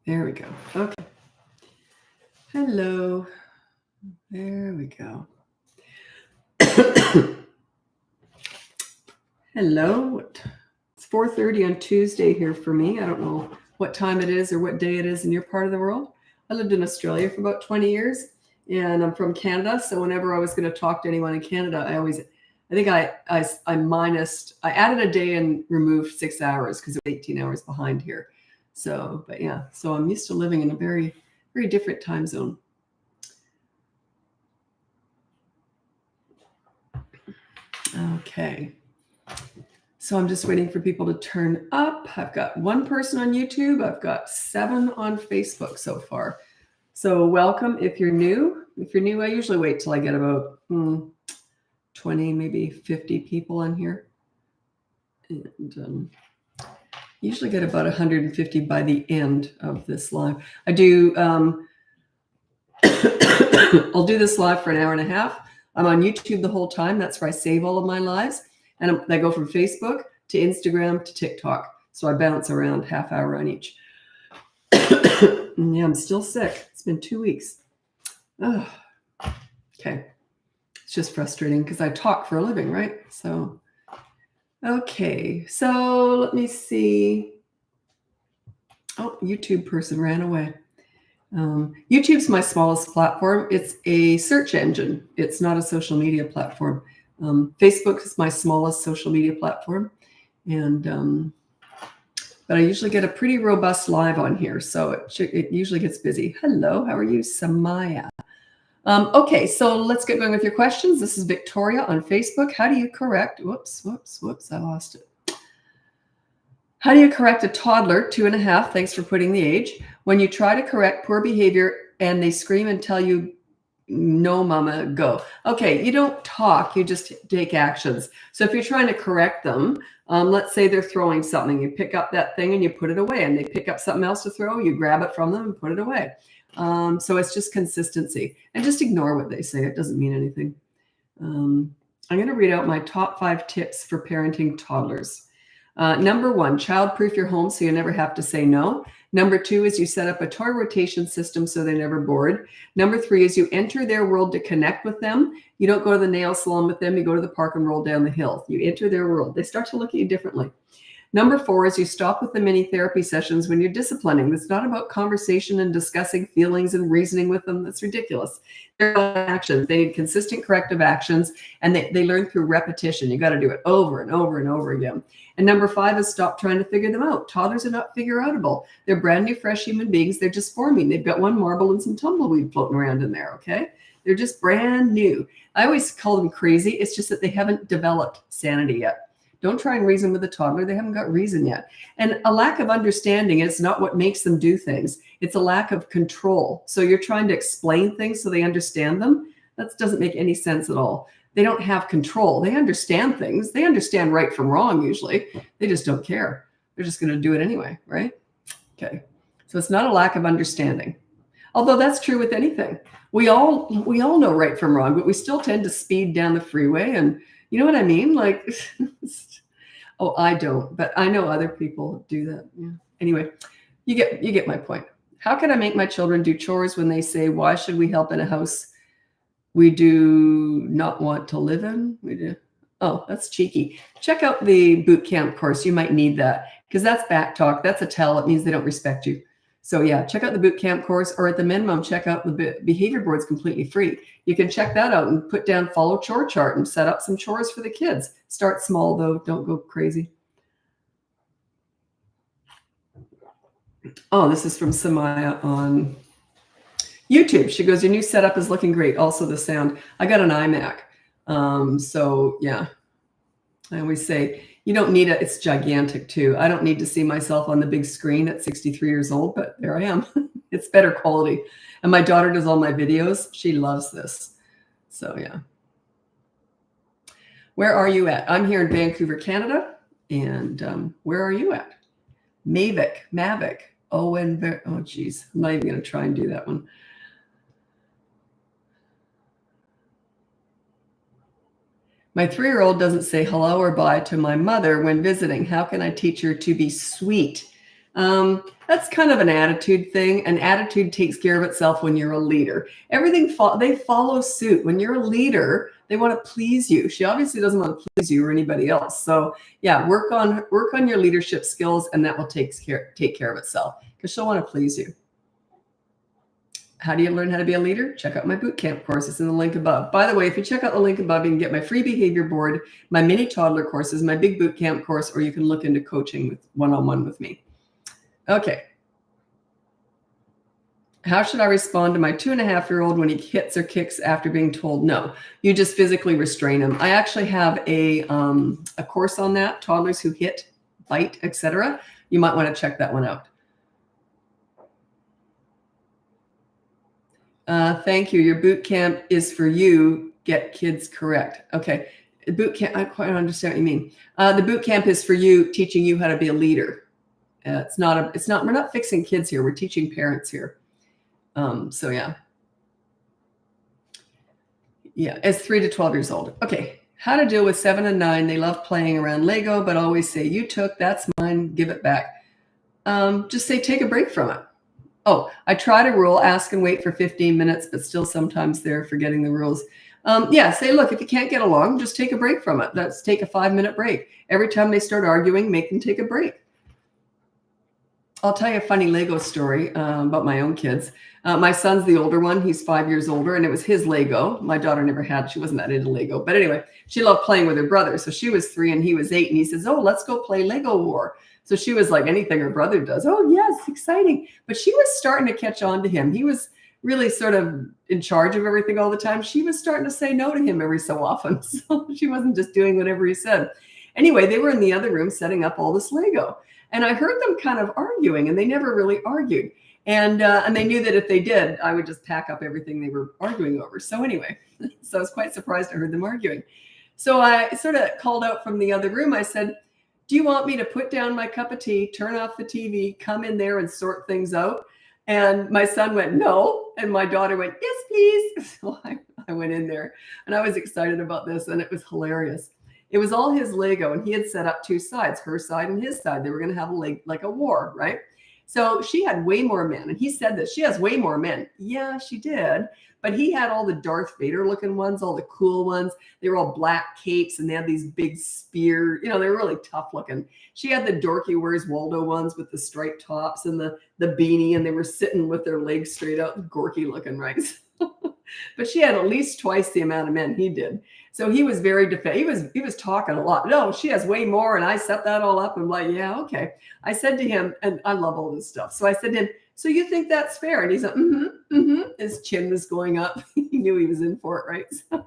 There we go. Okay. Hello. There we go. Hello. It's 4:30 on Tuesday here for me. I don't know what time it is or what day it is in your part of the world. I lived in Australia for about 20 years and I'm from Canada. So whenever I was going to talk to anyone in Canada, I added a day and removed 6 hours because it was 18 hours behind here. So, but yeah, so I'm used to living in a very, very different time zone. Okay. So I'm just waiting for people to turn up. I've got one person on YouTube. I've got 7 on Facebook so far. So welcome if you're new. If you're new, I usually wait till I get about 20, maybe 50 people on here. And usually get about 150 by the end of this live. I do, I'll do this live for an hour and a half. I'm on YouTube the whole time. That's where I save all of my lives. And I go from Facebook to Instagram to TikTok. So I bounce around half hour on each. Yeah, I'm still sick. It's been 2 weeks. Oh, okay. It's just frustrating because I talk for a living, right? So, okay. So let me see. Oh, YouTube person ran away. YouTube's my smallest platform. It's a search engine. It's not a social media platform. Facebook is my smallest social media platform. And but I usually get a pretty robust live on here. So it usually gets busy. Hello, how are you, Samaya? Okay, so let's get going with your questions. This is Victoria on Facebook. How do you correct, whoops, I lost it. How do you correct a toddler, 2.5, thanks for putting the age, when you try to correct poor behavior and they scream and tell you, no, mama, go. Okay, you don't talk, you just take actions. So if you're trying to correct them, let's say they're throwing something, you pick up that thing and you put it away, and they pick up something else to throw, you grab it from them and put it away. So it's just consistency, and just ignore what they say. It doesn't mean anything. I'm going to read out my top 5 tips for parenting toddlers. Number 1, child-proof your home so you never have to say no. Number 2 is you set up a toy rotation system so they're never bored. Number 3 is you enter their world to connect with them. You don't go to the nail salon with them. You go to the park and roll down the hill. You enter their world. They start to look at you differently. Number 4 is you stop with the mini therapy sessions when you're disciplining. It's not about conversation and discussing feelings and reasoning with them. That's ridiculous. They're about actions. They need consistent corrective actions, and they learn through repetition. You got to do it over and over and over again. And number 5 is stop trying to figure them out. Toddlers are not figure-outable. They're brand new, fresh human beings. They're just forming. They've got one marble and some tumbleweed floating around in there, okay? They're just brand new. I always call them crazy. It's just that they haven't developed sanity yet. Don't try and reason with a toddler. They haven't got reason yet. And a lack of understanding is not what makes them do things. It's a lack of control. So you're trying to explain things so they understand them. That doesn't make any sense at all. They don't have control. They understand things. They understand right from wrong usually. They just don't care. They're just going to do it anyway, right? Okay. So it's not a lack of understanding. Although that's true with anything. We all know right from wrong, but we still tend to speed down the freeway, and you know what I mean? Like, oh, I don't, but I know other people do that. Yeah. Anyway, you get my point. How can I make my children do chores when they say, why should we help in a house we do not want to live in? We do. Oh, that's cheeky. Check out the boot camp course. You might need that because that's back talk. That's a tell. It means they don't respect you. So yeah, check out the boot camp course, or at the minimum, check out the behavior board's completely free. You can check that out and put down follow chore chart and set up some chores for the kids. Start small though, don't go crazy. Oh, this is from Samaya on YouTube. She goes, your new setup is looking great. Also the sound. I got an iMac. So yeah, I always say, you don't need it. It's gigantic too. I don't need to see myself on the big screen at 63 years old, but there I am. It's better quality. And my daughter does all my videos. She loves this. So yeah. Where are you at? I'm here in Vancouver, Canada. And where are you at? Mavic. Oh, geez. I'm not even going to try and do that one. My 3-year-old doesn't say hello or bye to my mother when visiting. How can I teach her to be sweet? That's kind of an attitude thing. An attitude takes care of itself when you're a leader. They follow suit. When you're a leader, they want to please you. She obviously doesn't want to please you or anybody else. So yeah, work on your leadership skills, and that will take care of itself, because she'll want to please you. How do you learn how to be a leader? Check out my boot camp course. It's in the link above. By the way, if you check out the link above, you can get my free behavior board, my mini toddler courses, my big boot camp course, or you can look into coaching with one-on-one with me. Okay. How should I respond to my 2.5-year-old when he hits or kicks after being told no? You just physically restrain him. I actually have a course on that, toddlers who hit, bite, etc. You might want to check that one out. Thank you. Your boot camp is for you. Get kids correct. Okay. Boot camp. I quite understand what you mean. The boot camp is for you, teaching you how to be a leader. We're not fixing kids here. We're teaching parents here. So yeah. Yeah. It's 3 to 12 years old. Okay. How to deal with 7 and 9. They love playing around Lego, but always say, you took, that's mine, give it back. Just say, take a break from it. Oh, I try to rule, ask and wait for 15 minutes, but still sometimes they're forgetting the rules. Yeah, say, look, if you can't get along, just take a break from it. Let's take a 5-minute break. Every time they start arguing, make them take a break. I'll tell you a funny Lego story about my own kids. My son's the older one. He's 5 years older, and it was his Lego. My daughter never had. She wasn't that into Lego. But anyway, she loved playing with her brother. So she was 3 and he was 8. And he says, oh, let's go play Lego War. So she was like anything her brother does. Oh, yes, exciting. But she was starting to catch on to him. He was really sort of in charge of everything all the time. She was starting to say no to him every so often. So she wasn't just doing whatever he said. Anyway, they were in the other room setting up all this Lego. And I heard them kind of arguing, and they never really argued. And they knew that if they did, I would just pack up everything they were arguing over. So anyway, so I was quite surprised I heard them arguing. So I sort of called out from the other room. I said, do you want me to put down my cup of tea, turn off the TV, come in there and sort things out? And my son went, no. And my daughter went, yes, please. So I went in there, and I was excited about this, and it was hilarious. It was all his Lego, and he had set up 2 sides, her side and his side. They were going to have like a war, right? So she had way more men. And he said that she has way more men. Yeah, she did. But he had all the Darth Vader looking ones, all the cool ones. They were all black capes, and they had these big spear, they were really tough looking. She had the dorky Where's Waldo ones with the striped tops and the beanie, and they were sitting with their legs straight out, gorky looking, right? But she had at least twice the amount of men he did. So he was very defensive. He was talking a lot. No, she has way more. And I set that all up. And I'm like, yeah, okay. I said to him, and I love all this stuff. So I said to him, so you think that's fair? And he's like, His chin was going up. He knew he was in for it, right? So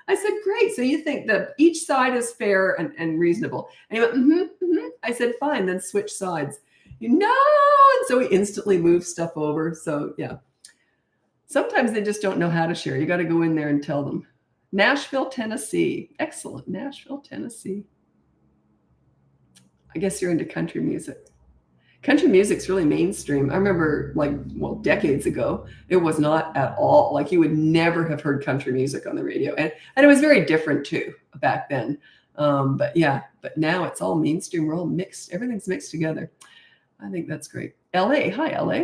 I said, great. So you think that each side is fair and reasonable? And he went, I said, fine, then switch sides. No. And so he instantly moved stuff over. So yeah. Sometimes they just don't know how to share. You got to go in there and tell them. Nashville, Tennessee. Excellent. Nashville, Tennessee. I guess you're into country music. Country music's really mainstream. I remember decades ago, it was not at all. Like you would never have heard country music on the radio. And it was very different too back then. But now it's all mainstream. We're all mixed. Everything's mixed together. I think that's great. LA. Hi, LA.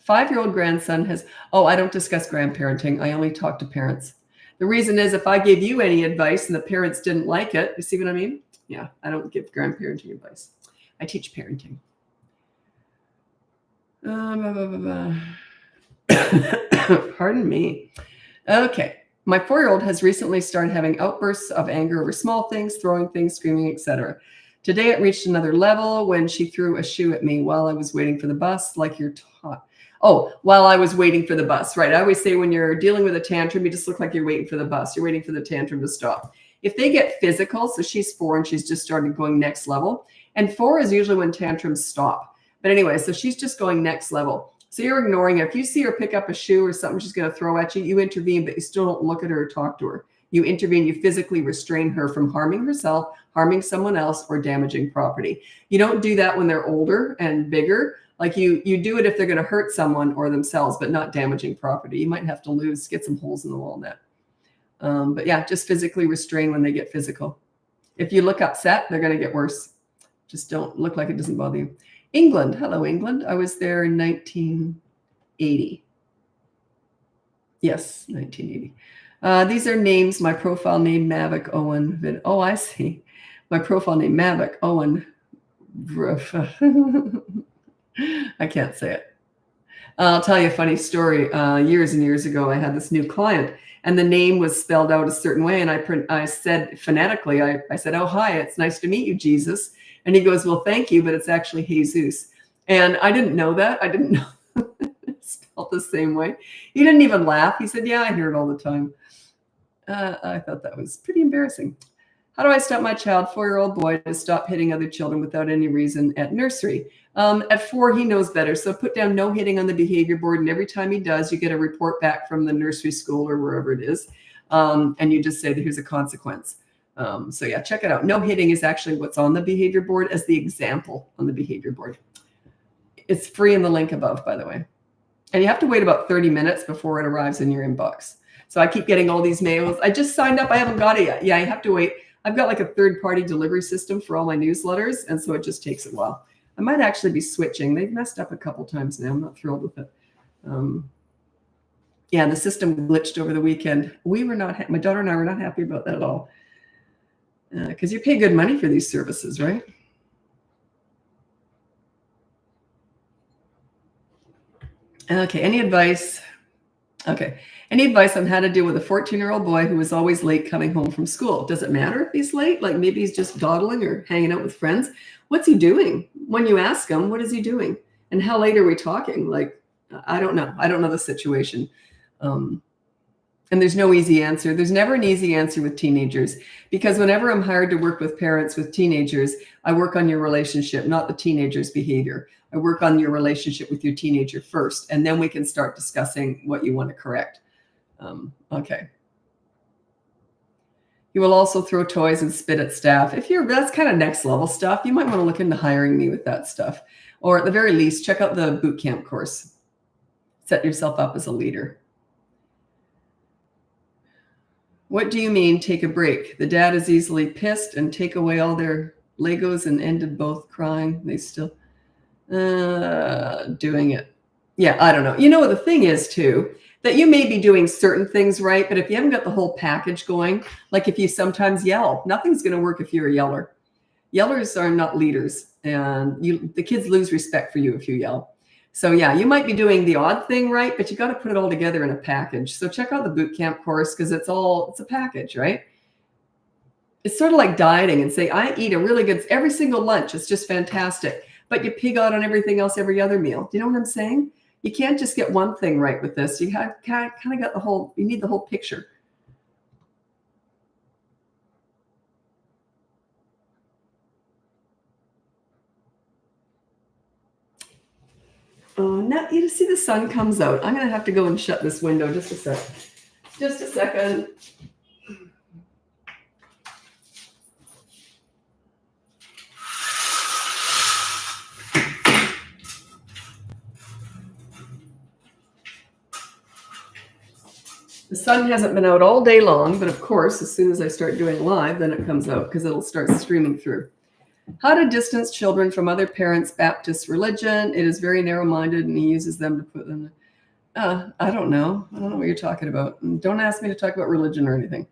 5-year-old grandson has, I don't discuss grandparenting. I only talk to parents. The reason is if I gave you any advice and the parents didn't like it, you see what I mean? Yeah, I don't give grandparenting advice. I teach parenting. Pardon me. Okay. My 4-year-old has recently started having outbursts of anger over small things, throwing things, screaming, etc. Today it reached another level when she threw a shoe at me while I was waiting for the bus, like you're taught. Oh, while I was waiting for the bus, right? I always say when you're dealing with a tantrum, you just look like you're waiting for the bus. You're waiting for the tantrum to stop. If they get physical, so she's 4 and she's just started going next level. And 4 is usually when tantrums stop. But anyway, so she's just going next level. So you're ignoring her. If you see her pick up a shoe or something she's going to throw at you, you intervene, but you still don't look at her or talk to her. You intervene, you physically restrain her from harming herself, harming someone else, or damaging property. You don't do that when they're older and bigger. Like you do it if they're going to hurt someone or themselves, but not damaging property. You might have to get some holes in the wall net. But yeah, just physically restrain when they get physical. If you look upset, they're going to get worse. Just don't look like it doesn't bother you. England. Hello, England. I was there in 1980. Yes, 1980. These are names. My profile name, Mavic Owen. Oh, I see. My profile name, Mavic Owen. I can't say it. I'll tell you a funny story. Years and years ago, I had this new client, and the name was spelled out a certain way. And I said phonetically, I said, "Oh, hi, it's nice to meet you, Jesus." And he goes, "Well, thank you, but it's actually Jesus." And I didn't know that. I didn't know it's spelled the same way. He didn't even laugh. He said, "Yeah, I hear it all the time." I thought that was pretty embarrassing. How do I stop my child, 4-year-old boy, to stop hitting other children without any reason at nursery? At 4, he knows better. So put down no hitting on the behavior board. And every time he does, you get a report back from the nursery school or wherever it is. And you just say that here's a consequence. So yeah, check it out. No hitting is actually what's on the behavior board as the example on the behavior board. It's free in the link above, by the way. And you have to wait about 30 minutes before it arrives in your inbox. So I keep getting all these mails. I just signed up. I haven't got it yet. Yeah, you have to wait. I've got like a third-party delivery system for all my newsletters, and so it just takes a while. I might actually be switching. They've messed up a couple times now. I'm not thrilled with it. Yeah, the system glitched over the weekend. We were not. My daughter and I were not happy about that at all, because you pay good money for these services, right? Okay. Any advice? Okay. Any advice on how to deal with a 14-year-old boy who is always late coming home from school? Does it matter if he's late? Like maybe he's just dawdling or hanging out with friends. What's he doing? When you ask him, what is he doing? And how late are we talking? Like, I don't know. I don't know the situation. And there's no easy answer. There's never an easy answer with teenagers, because whenever I'm hired to work with parents with teenagers, I work on your relationship, not the teenager's behavior. I work on your relationship with your teenager first, and then we can start discussing what you want to correct. Okay. You will also throw toys and spit at staff. That's kind of next level stuff, you might want to look into hiring me with that stuff. Or at the very least, check out the boot camp course. Set yourself up as a leader. What do you mean, take a break? The dad is easily pissed and take away all their Legos and ended both crying. They still doing it. Yeah, I don't know. You know what the thing is too, that you may be doing certain things right, but if you haven't got the whole package going, like if you sometimes yell, nothing's going to work if you're a yeller. Yellers are not leaders, and the kids lose respect for you if you yell. So yeah, you might be doing the odd thing right, but you got to put it all together in a package. So check out the boot camp course, because it's a package, right? It's sort of like dieting and say, I eat a really good, every single lunch, it's just fantastic, but you pig out on everything else every other meal. Do you know what I'm saying? You can't just get one thing right with this. You kind of got you need the whole picture. Now you see the sun comes out. I'm going to have to go and shut this window just a sec. Just a second. The sun hasn't been out all day long, but of course, as soon as I start doing live, then it comes out because it'll start streaming through. How to distance children from other parents' Baptist religion. It is very narrow-minded, and he uses them to put them. I don't know. I don't know what you're talking about. Don't ask me to talk about religion or anything.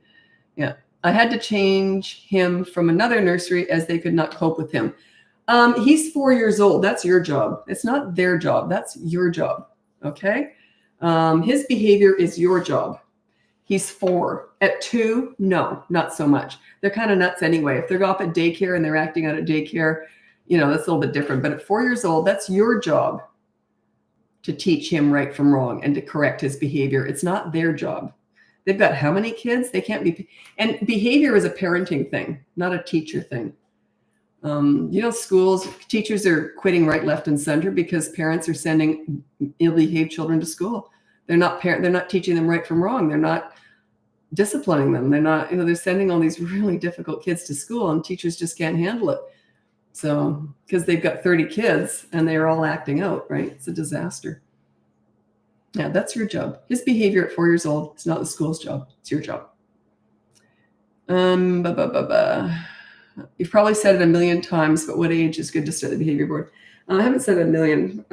Yeah. I had to change him from another nursery as they could not cope with him. He's 4 years old. That's your job. It's not their job. That's your job. Okay. His behavior is your job. He's 4. At 2, no, not so much. They're kind of nuts anyway. If they're off at daycare and they're acting out at daycare, that's a little bit different. But at 4 years old, that's your job to teach him right from wrong and to correct his behavior. It's not their job. They've got how many kids? They can't be. And behavior is a parenting thing, not a teacher thing. Schools, teachers are quitting right, left, and center because parents are sending ill-behaved children to school. They're not teaching them right from wrong. They're not disciplining them. They're not, they're sending all these really difficult kids to school, and teachers just can't handle it. So, because they've got 30 kids and they're all acting out, right? It's a disaster. Yeah, that's your job. His behavior at 4 years old, it's not the school's job. It's your job. You've probably said it a million times, but what age is good to start the behavior board? I haven't said a million,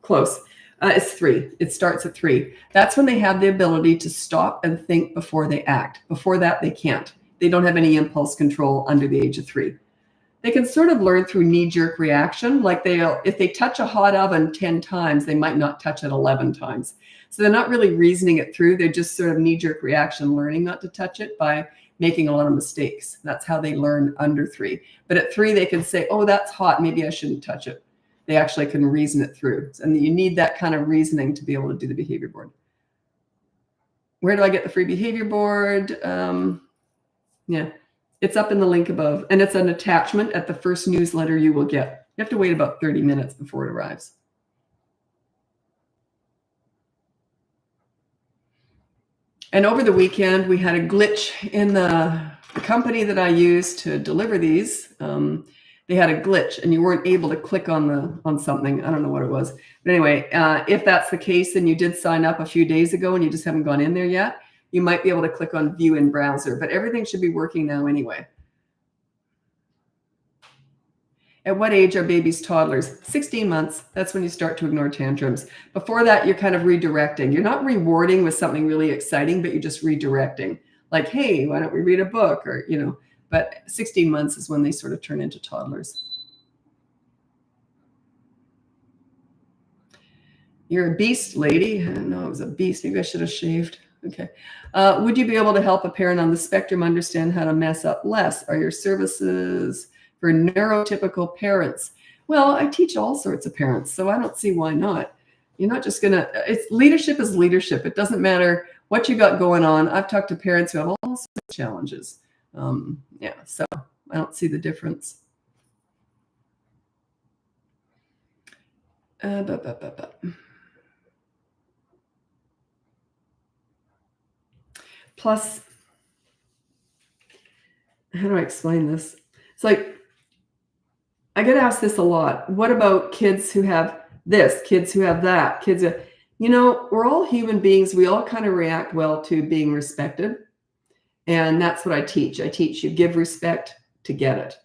close. It's 3. It starts at 3. That's when they have the ability to stop and think before they act. Before that, they can't. They don't have any impulse control under the age of 3. They can sort of learn through knee-jerk reaction. Like if they touch a hot oven 10 times, they might not touch it 11 times. So they're not really reasoning it through. They're just sort of knee-jerk reaction, learning not to touch it by making a lot of mistakes. That's how they learn under 3. But at 3, they can say, oh, that's hot. Maybe I shouldn't touch it. They actually can reason it through. And you need that kind of reasoning to be able to do the behavior board. Where do I get the free behavior board? Yeah, it's up in the link above. And it's an attachment at the first newsletter you will get. You have to wait about 30 minutes before it arrives. And over the weekend, we had a glitch in the company that I use to deliver these. They had a glitch and you weren't able to click on something. I don't know what it was. But anyway, if that's the case, then you did sign up a few days ago and you just haven't gone in there yet, you might be able to click on view in browser, but everything should be working now anyway. At what age are babies toddlers? 16 months. That's when you start to ignore tantrums. Before that, you're kind of redirecting. You're not rewarding with something really exciting, but you're just redirecting. Like, hey, why don't we read a book? Or, but 16 months is when they sort of turn into toddlers. You're a beast, lady. I don't know, I was a beast. Maybe I should have shaved. Okay. Would you be able to help a parent on the spectrum understand how to mess up less? Are your services for neurotypical parents? Well, I teach all sorts of parents, so I don't see why not. You're not just leadership is leadership. It doesn't matter what you got going on. I've talked to parents who have all sorts of challenges. So I don't see the difference. Plus, how do I explain this? It's like, I get asked this a lot. What about kids who have this, kids who have that, we're all human beings. We all kind of react well to being respected. And that's what I teach. I teach you give respect to get it.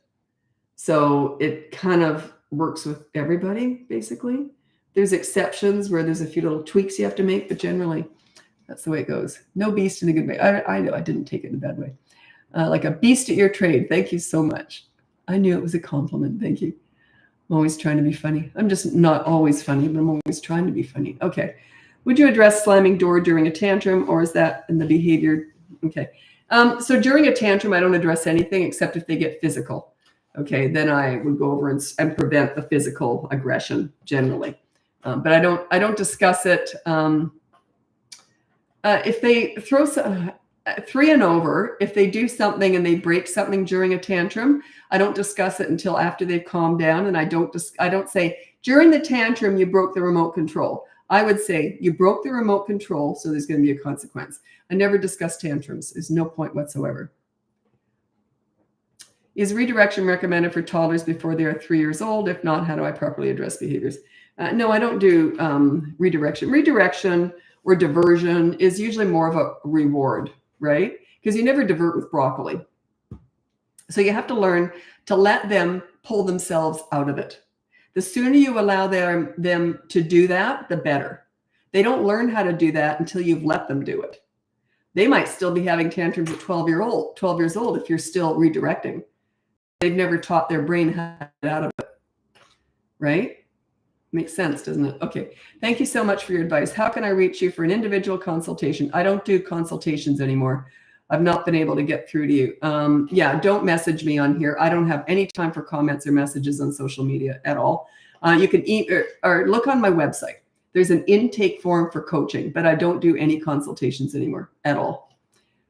So it kind of works with everybody, basically. There's exceptions where there's a few little tweaks you have to make, but generally that's the way it goes. No beast in a good way. I know I didn't take it in a bad way. Like a beast at your trade. Thank you so much. I knew it was a compliment. Thank you. I'm always trying to be funny. I'm just not always funny, but I'm always trying to be funny. Okay. Would you address slamming door during a tantrum, or is that in the behavior? Okay. So during a tantrum, I don't address anything except if they get physical. Okay. Then I would go over and prevent the physical aggression generally. But I don't discuss it. If they throw 3 and over, if they do something and they break something during a tantrum, I don't discuss it until after they've calmed down. And I don't say during the tantrum, you broke the remote control. I would say you broke the remote control, so there's going to be a consequence. I never discuss tantrums. There's no point whatsoever. Is redirection recommended for toddlers before they are 3 years old? If not, how do I properly address behaviors? No, I don't do redirection. Redirection or diversion is usually more of a reward, right? Because you never divert with broccoli. So you have to learn to let them pull themselves out of it. The sooner you allow them to do that, the better. They don't learn how to do that until you've let them do it. They might still be having tantrums at 12 years old if you're still redirecting. They've never taught their brain how to get out of it, right? Makes sense, doesn't it? Okay. Thank you so much for your advice. How can I reach you for an individual consultation? I don't do consultations anymore. I've not been able to get through to you. Don't message me on here. I don't have any time for comments or messages on social media at all. You can or look on my website. There's an intake form for coaching, but I don't do any consultations anymore at all.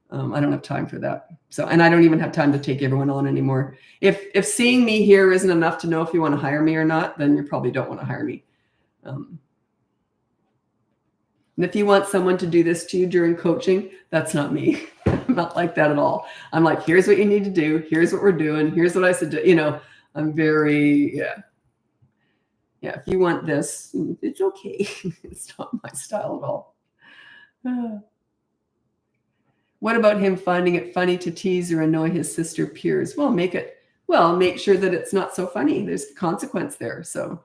I don't have time for that. And I don't even have time to take everyone on anymore. If seeing me here isn't enough to know if you want to hire me or not, then you probably don't want to hire me. And if you want someone to do this to you during coaching, that's not me. I'm not like that at all. I'm like, here's what you need to do. Here's what we're doing. Here's what I said. I'm very, yeah. If you want this, it's okay. It's not my style at all. What about him finding it funny to tease or annoy his sister peers? Well, make sure that it's not so funny. There's consequence there. So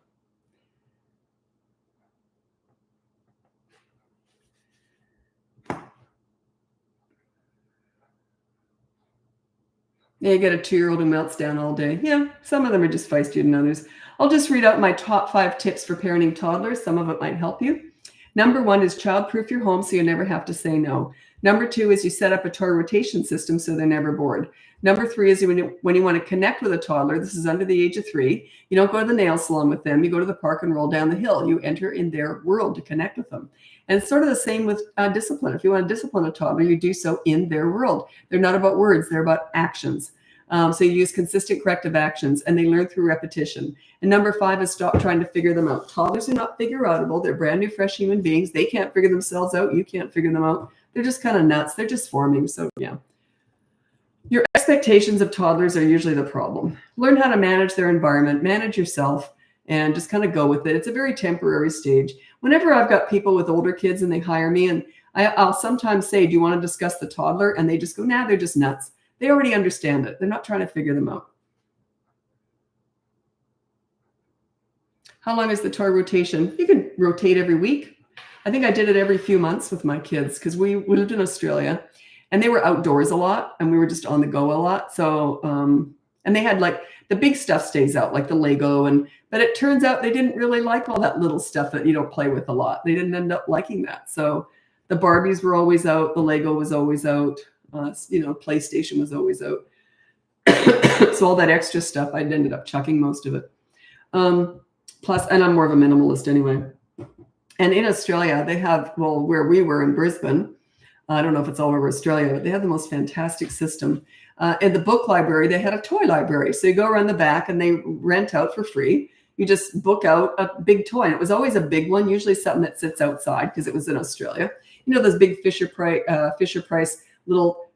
Yeah, you get a 2-year-old who melts down all day. Yeah, some of them are just feistier than others. I'll just read out my top 5 tips for parenting toddlers. Some of it might help you. Number 1 is child-proof your home so you never have to say no. Number 2 is you set up a toy rotation system so they're never bored. Number 3 is when you want to connect with a toddler, this is under the age of 3, you don't go to the nail salon with them. You go to the park and roll down the hill. You enter in their world to connect with them. And it's sort of the same with discipline. If you want to discipline a toddler, you do so in their world. They're not about words. They're about actions. So you use consistent corrective actions, and they learn through repetition. And number 5 is stop trying to figure them out. Toddlers are not figure-outable. They're brand new, fresh human beings. They can't figure themselves out. You can't figure them out. They're just kind of nuts. They're just forming. So yeah. Your expectations of toddlers are usually the problem. Learn how to manage their environment, manage yourself, and just kind of go with it. It's a very temporary stage. Whenever I've got people with older kids and they hire me, and I'll sometimes say, do you want to discuss the toddler? And they just go, nah, they're just nuts. They already understand it. They're not trying to figure them out. How long is the toy rotation? You can rotate every week. I think I did it every few months with my kids because we lived in Australia and they were outdoors a lot and we were just on the go a lot. So, and they had like the big stuff stays out, like the Lego. But it turns out they didn't really like all that little stuff that you don't play with a lot. They didn't end up liking that. So the Barbies were always out. The Lego was always out. PlayStation was always out. So all that extra stuff, I ended up chucking most of it. Plus, and I'm more of a minimalist anyway. And in Australia, they have, well, where we were in Brisbane, I don't know if it's all over Australia, but they have the most fantastic system. In the book library, they had a toy library. So you go around the back and they rent out for free. You just book out a big toy. And it was always a big one, usually something that sits outside because it was in Australia. You know, those big Fisher Price little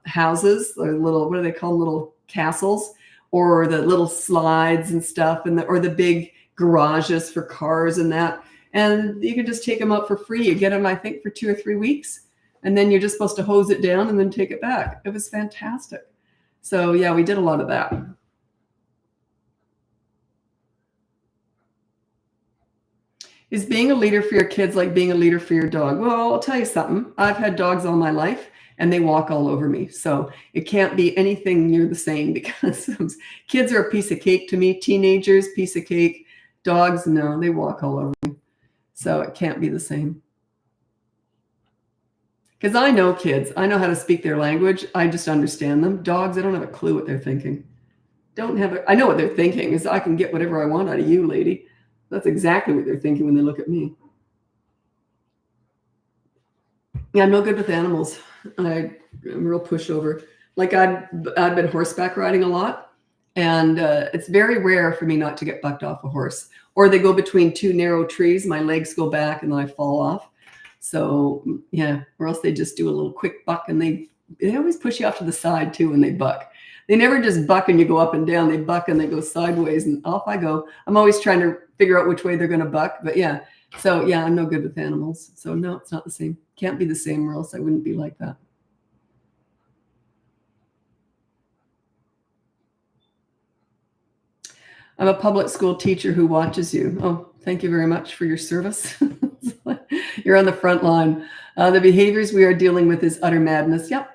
houses, or little, what do they call them? Little castles, or the little slides and stuff, and or the big garages for cars and that. And you can just take them out for free. You get them, I think, for 2 or 3 weeks. And then you're just supposed to hose it down and then take it back. It was fantastic. So yeah, we did a lot of that. Is being a leader for your kids like being a leader for your dog? Well, I'll tell you something. I've had dogs all my life and they walk all over me. So it can't be anything near the same because kids are a piece of cake to me. Teenagers, piece of cake. Dogs, no, they walk all over me. So it can't be the same. Because I know kids. I know how to speak their language. I just understand them. Dogs, I don't have a clue what they're thinking. I know what they're thinking is I can get whatever I want out of you, lady. That's exactly what they're thinking when they look at me. Yeah, I'm no good with animals. I'm a real pushover. Like I've been horseback riding a lot, and it's very rare for me not to get bucked off a horse. Or they go between 2 narrow trees, my legs go back, and then I fall off. So yeah, or else they just do a little quick buck, and they always push you off to the side too when they buck. They never just buck and you go up and down. They buck and they go sideways, and off I go. I'm always trying to figure out which way they're going to buck. But yeah, so yeah, I'm no good with animals. So no, it's not the same. Can't be the same, or else I wouldn't be like that. I'm a public school teacher who watches you. Oh, thank you very much for your service. You're on the front line. The behaviors we are dealing with is utter madness. Yep.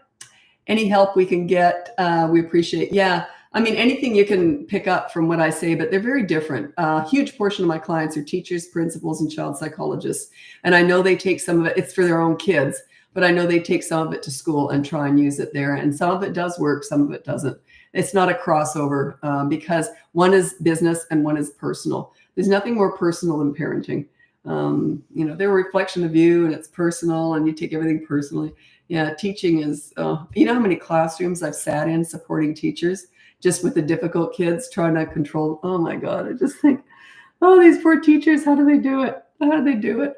Any help we can get, we appreciate. Yeah. I mean, anything you can pick up from what I say, but they're very different. A huge portion of my clients are teachers, principals, and child psychologists. And I know they take some of it, it's for their own kids, but I know they take some of it to school and try and use it there. And some of it does work, some of it doesn't. It's not a crossover because one is business and one is personal. There's nothing more personal than parenting. They're a reflection of you and it's personal and you take everything personally. Yeah, teaching is, you know how many classrooms I've sat in supporting teachers just with the difficult kids trying to control. Oh my God, I just think, oh, these poor teachers, how do they do it? How do they do it?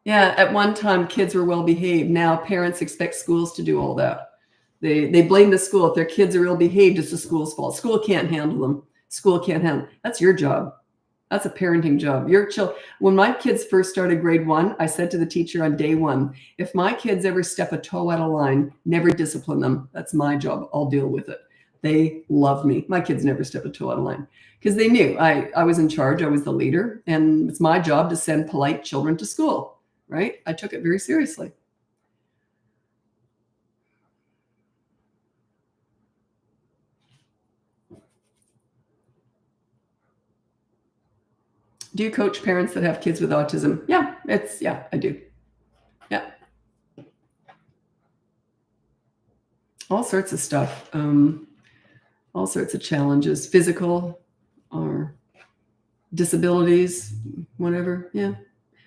Yeah, at one time kids were well behaved. Now parents expect schools to do all that. They blame the school. If their kids are ill behaved, it's the school's fault. School can't handle them. School can't handle them. That's your job. That's a parenting job. When my kids first started grade 1, I said to the teacher on day 1, if my kids ever step a toe out of line, never discipline them. That's my job. I'll deal with it. They love me. My kids never stepped a toe out of line because they knew I was in charge. I was the leader, and it's my job to send polite children to school, right? I took it very seriously. Do you coach parents that have kids with autism? Yeah, I do. Yeah. All sorts of stuff. All sorts of challenges, physical or disabilities, whatever. Yeah.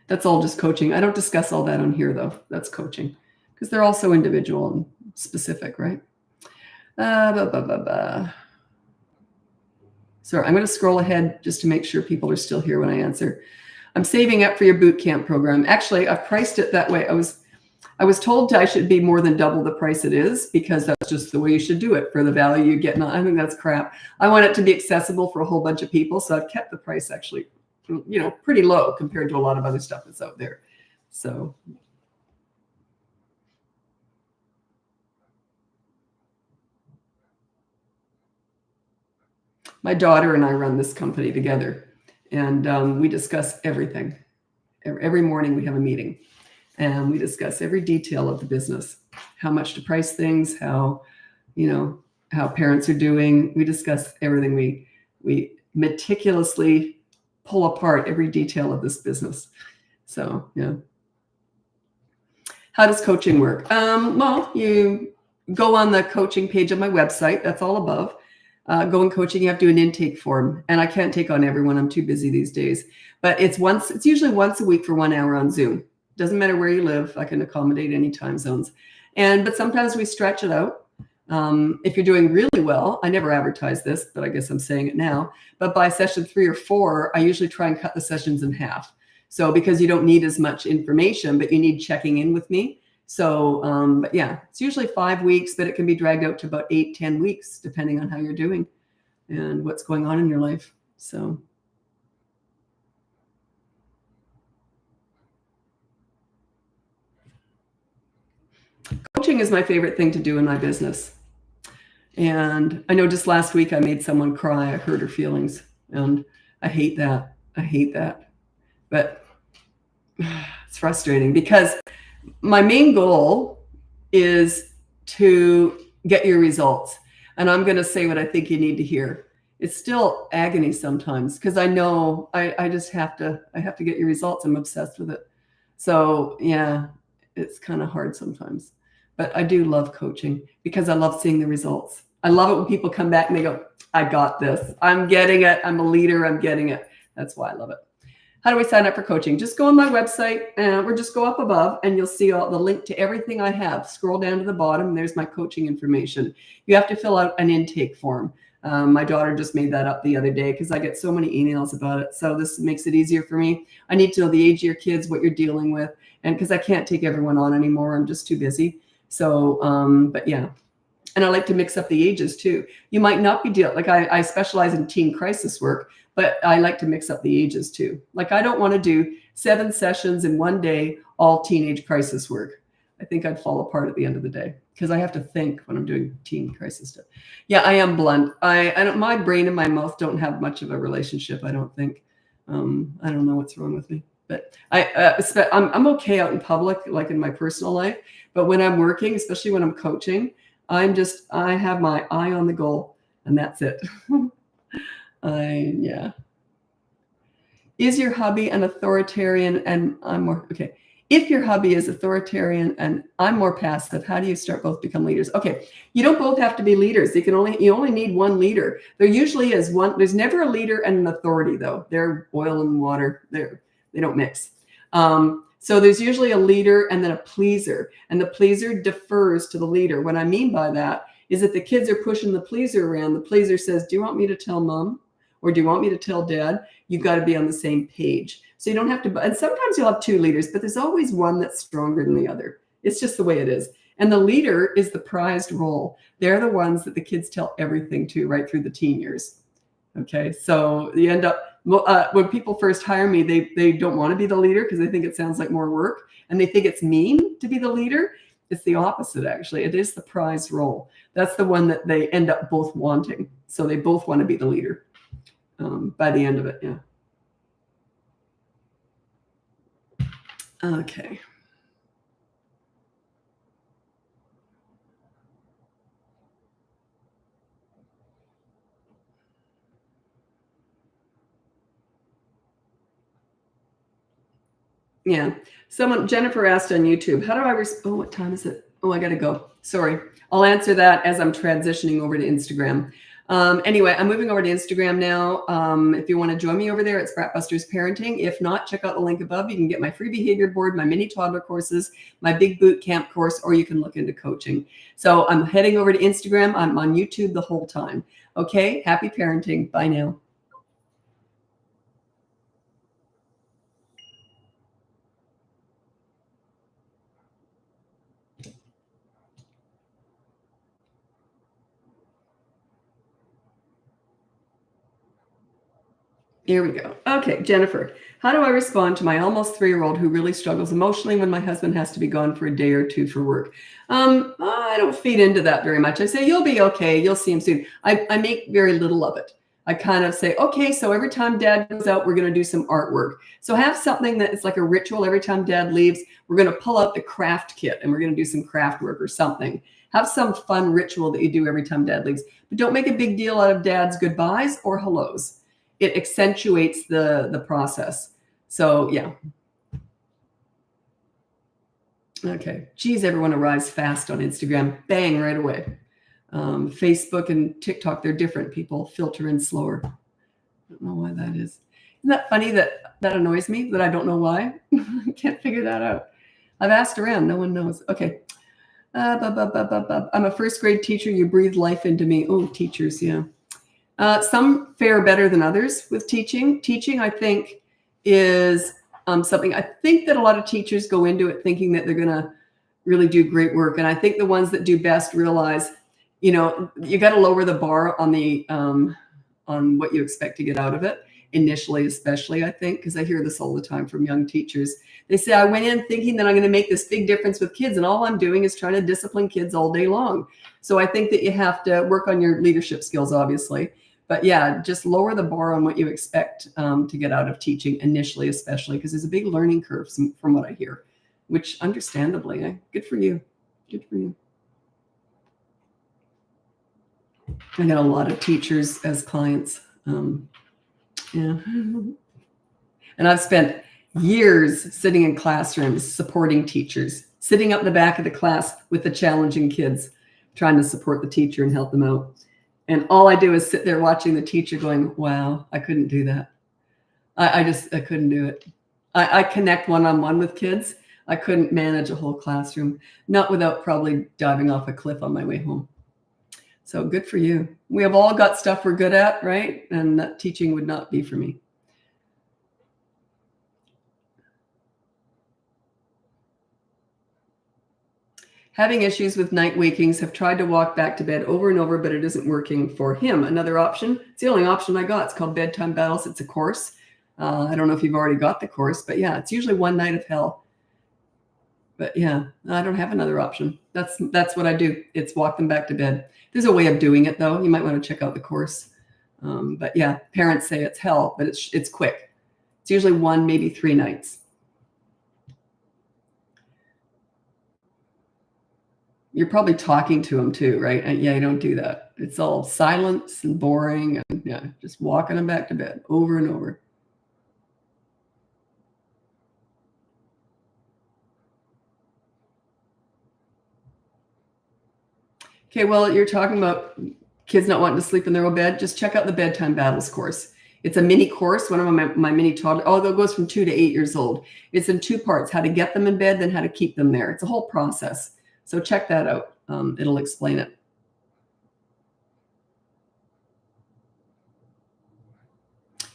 That's all just coaching. I don't discuss all that on here though. That's coaching because they're also individual and specific, right? Sorry, I'm going to scroll ahead just to make sure people are still here when I answer. I'm saving up for your boot camp program. Actually, I've priced it that way. I was told I should be more than double the price it is because that's just the way you should do it for the value you get. I think that's crap. I want it to be accessible for a whole bunch of people. So I've kept the price actually, pretty low compared to a lot of other stuff that's out there. So my daughter and I run this company together, and we discuss everything. Every morning we have a meeting, and we discuss every detail of the business, how much to price things, how parents are doing. We discuss everything. We meticulously pull apart every detail of this business. So yeah. How does coaching work? Well, you go on the coaching page of my website. That's all above. Go in coaching, you have to do an intake form. And I can't take on everyone. I'm too busy these days. But it's usually once a week for 1 hour on Zoom. Doesn't matter where you live. I can accommodate any time zones. But sometimes we stretch it out. If you're doing really well, I never advertise this, but I guess I'm saying it now. But by session 3 or 4, I usually try and cut the sessions in half. So because you don't need as much information, but you need checking in with me. So, but yeah, it's usually 5 weeks, but it can be dragged out to about 8-10 weeks, depending on how you're doing and what's going on in your life. So. Coaching is my favorite thing to do in my business. And I know just last week I made someone cry. I hurt her feelings. And I hate that. But it's frustrating because my main goal is to get your results. And I'm going to say what I think you need to hear. It's still agony sometimes because I know I just have to get your results. I'm obsessed with it. So yeah, it's kind of hard sometimes. But I do love coaching because I love seeing the results. I love it when people come back and they go, I got this. I'm getting it. I'm a leader. I'm getting it. That's why I love it. How do we sign up for coaching? Just go on my website or just go up above and you'll see all the link to everything I have. Scroll down to the bottom. There's my coaching information. You have to fill out an intake form. My daughter just made that up the other day because I get so many emails about it. So this makes it easier for me. I need to know the age of your kids, what you're dealing with. And because I can't take everyone on anymore, I'm just too busy. So, but yeah. And I like to mix up the ages too. You might not be like I specialize in teen crisis work, but I like to mix up the ages too. Like I don't want to do 7 sessions in one day, all teenage crisis work. I think I'd fall apart at the end of the day because I have to think when I'm doing teen crisis stuff. Yeah, I am blunt. My brain and my mouth don't have much of a relationship, I don't think. I don't know what's wrong with me. But I'm okay out in public, like in my personal life. But when I'm working, especially when I'm coaching, I have my eye on the goal, and that's it. Yeah. Is your hubby an authoritarian and I'm more, okay. If your hubby is authoritarian and I'm more passive, how do you start both become leaders? Okay. You don't both have to be leaders. You only need one leader. There usually is one. There's never a leader and an authority though. They're oil and water. They don't mix. So there's usually a leader and then a pleaser, and the pleaser defers to the leader. What I mean by that is that the kids are pushing the pleaser around. The pleaser says, do you want me to tell mom? Or do you want me to tell dad? You've got to be on the same page. So you don't have to, and sometimes you'll have 2 leaders, but there's always one that's stronger than the other. It's just the way it is. And the leader is the prized role. They're the ones that the kids tell everything to right through the teen years. Okay, so you end up, when people first hire me, they don't want to be the leader because they think it sounds like more work and they think it's mean to be the leader. It's the opposite, actually. It is the prize role. That's the one that they end up both wanting. So they both want to be the leader by the end of it, yeah. Okay. Yeah. Jennifer asked on YouTube, how do I oh, what time is it? Oh, I got to go. Sorry. I'll answer that as I'm transitioning over to Instagram. Anyway, I'm moving over to Instagram now. If you want to join me over there, it's Bratbusters Parenting. If not, check out the link above. You can get my free behavior board, my mini toddler courses, my big boot camp course, or you can look into coaching. So I'm heading over to Instagram. I'm on YouTube the whole time. Okay. Happy parenting. Bye now. Here we go. Okay, Jennifer, how do I respond to my almost 3-year-old who really struggles emotionally when my husband has to be gone for a day or two for work? I don't feed into that very much. I say, you'll be okay. You'll see him soon. I make very little of it. I kind of say, okay, so every time dad goes out, we're going to do some artwork. So have something that is like a ritual. Every time dad leaves, we're going to pull out the craft kit and we're going to do some craft work or something. Have some fun ritual that you do every time dad leaves. But don't make a big deal out of dad's goodbyes or hellos. It accentuates the process. So yeah. Okay. Geez, everyone arrives fast on Instagram. Bang, right away. Facebook and TikTok, they're different. People filter in slower. I don't know why that is. Isn't that funny that annoys me, that I don't know why? I can't figure that out. I've asked around. No one knows. Okay. I'm a first grade teacher. You breathe life into me. Oh, teachers. Yeah. Some fare better than others with teaching. Teaching, I think, is something. I think that a lot of teachers go into it thinking that they're going to really do great work. And I think the ones that do best realize, you got to lower the bar on the on what you expect to get out of it initially, especially, I think, because I hear this all the time from young teachers. They say, I went in thinking that I'm going to make this big difference with kids, and all I'm doing is trying to discipline kids all day long. So I think that you have to work on your leadership skills, obviously. But yeah, just lower the bar on what you expect to get out of teaching initially, especially because there's a big learning curve from what I hear, which understandably, good for you. Good for you. I got a lot of teachers as clients. Yeah. And I've spent years sitting in classrooms supporting teachers, sitting up in the back of the class with the challenging kids, trying to support the teacher and help them out. And all I do is sit there watching the teacher going, wow, I couldn't do that. I couldn't do it. I connect one-on-one with kids. I couldn't manage a whole classroom, not without probably diving off a cliff on my way home. So good for you. We have all got stuff we're good at, right? And that teaching would not be for me. Having issues with night wakings, have tried to walk back to bed over and over, but it isn't working for him. Another option, it's the only option I got. It's called Bedtime Battles. It's a course. I don't know if you've already got the course, but yeah, it's usually one night of hell. But yeah, I don't have another option. That's what I do. It's walk them back to bed. There's a way of doing it, though. You might want to check out the course. But yeah, parents say it's hell, but it's quick. It's usually 1, maybe 3 nights. You're probably talking to them too, right? Yeah, you don't do that. It's all silence and boring, and yeah, just walking them back to bed over and over. Okay, well, you're talking about kids not wanting to sleep in their own bed. Just check out the Bedtime Battles course. It's a mini course, one of my mini toddler. Oh, that goes from 2 to 8 years old. It's in 2 parts: how to get them in bed, then how to keep them there. It's a whole process. So check that out. It'll explain it.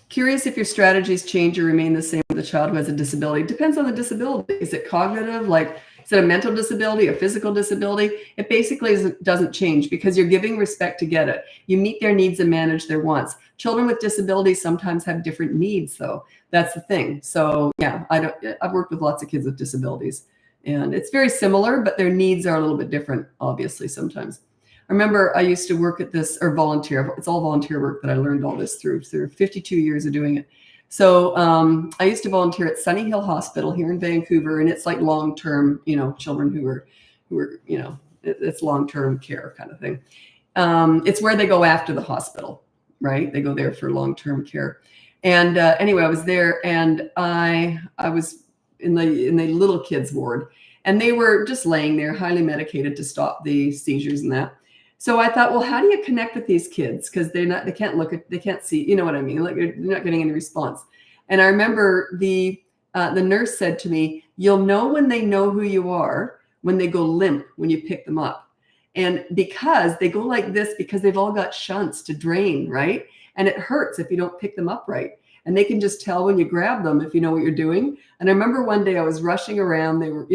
Curious if your strategies change or remain the same with a child who has a disability. Depends on the disability. Is it cognitive? Is it a mental disability, a physical disability? It basically doesn't change because you're giving respect to get it. You meet their needs and manage their wants. Children with disabilities sometimes have different needs, though. That's the thing. So yeah, I've worked with lots of kids with disabilities, and it's very similar, but their needs are a little bit different, obviously, sometimes. I remember I used to work at this, or volunteer. It's all volunteer work that I learned all this through 52 years of doing it. So I used to volunteer at Sunny Hill Hospital here in Vancouver, and it's like long-term, children who are, it's long-term care kind of thing. It's where they go after the hospital, right? They go there for long-term care. And anyway, I was there, and I was in the little kids ward, and they were just laying there, highly medicated to stop the seizures and that. So I thought, well, how do you connect with these kids? Because they can't see, you know what I mean? Like they're not getting any response. And I remember the nurse said to me, "You'll know when they know who you are when they go limp when you pick them up." And because they go like this, because they've all got shunts to drain, right? And it hurts if you don't pick them up right. And they can just tell when you grab them if you know what you're doing. And I remember one day I was rushing around. There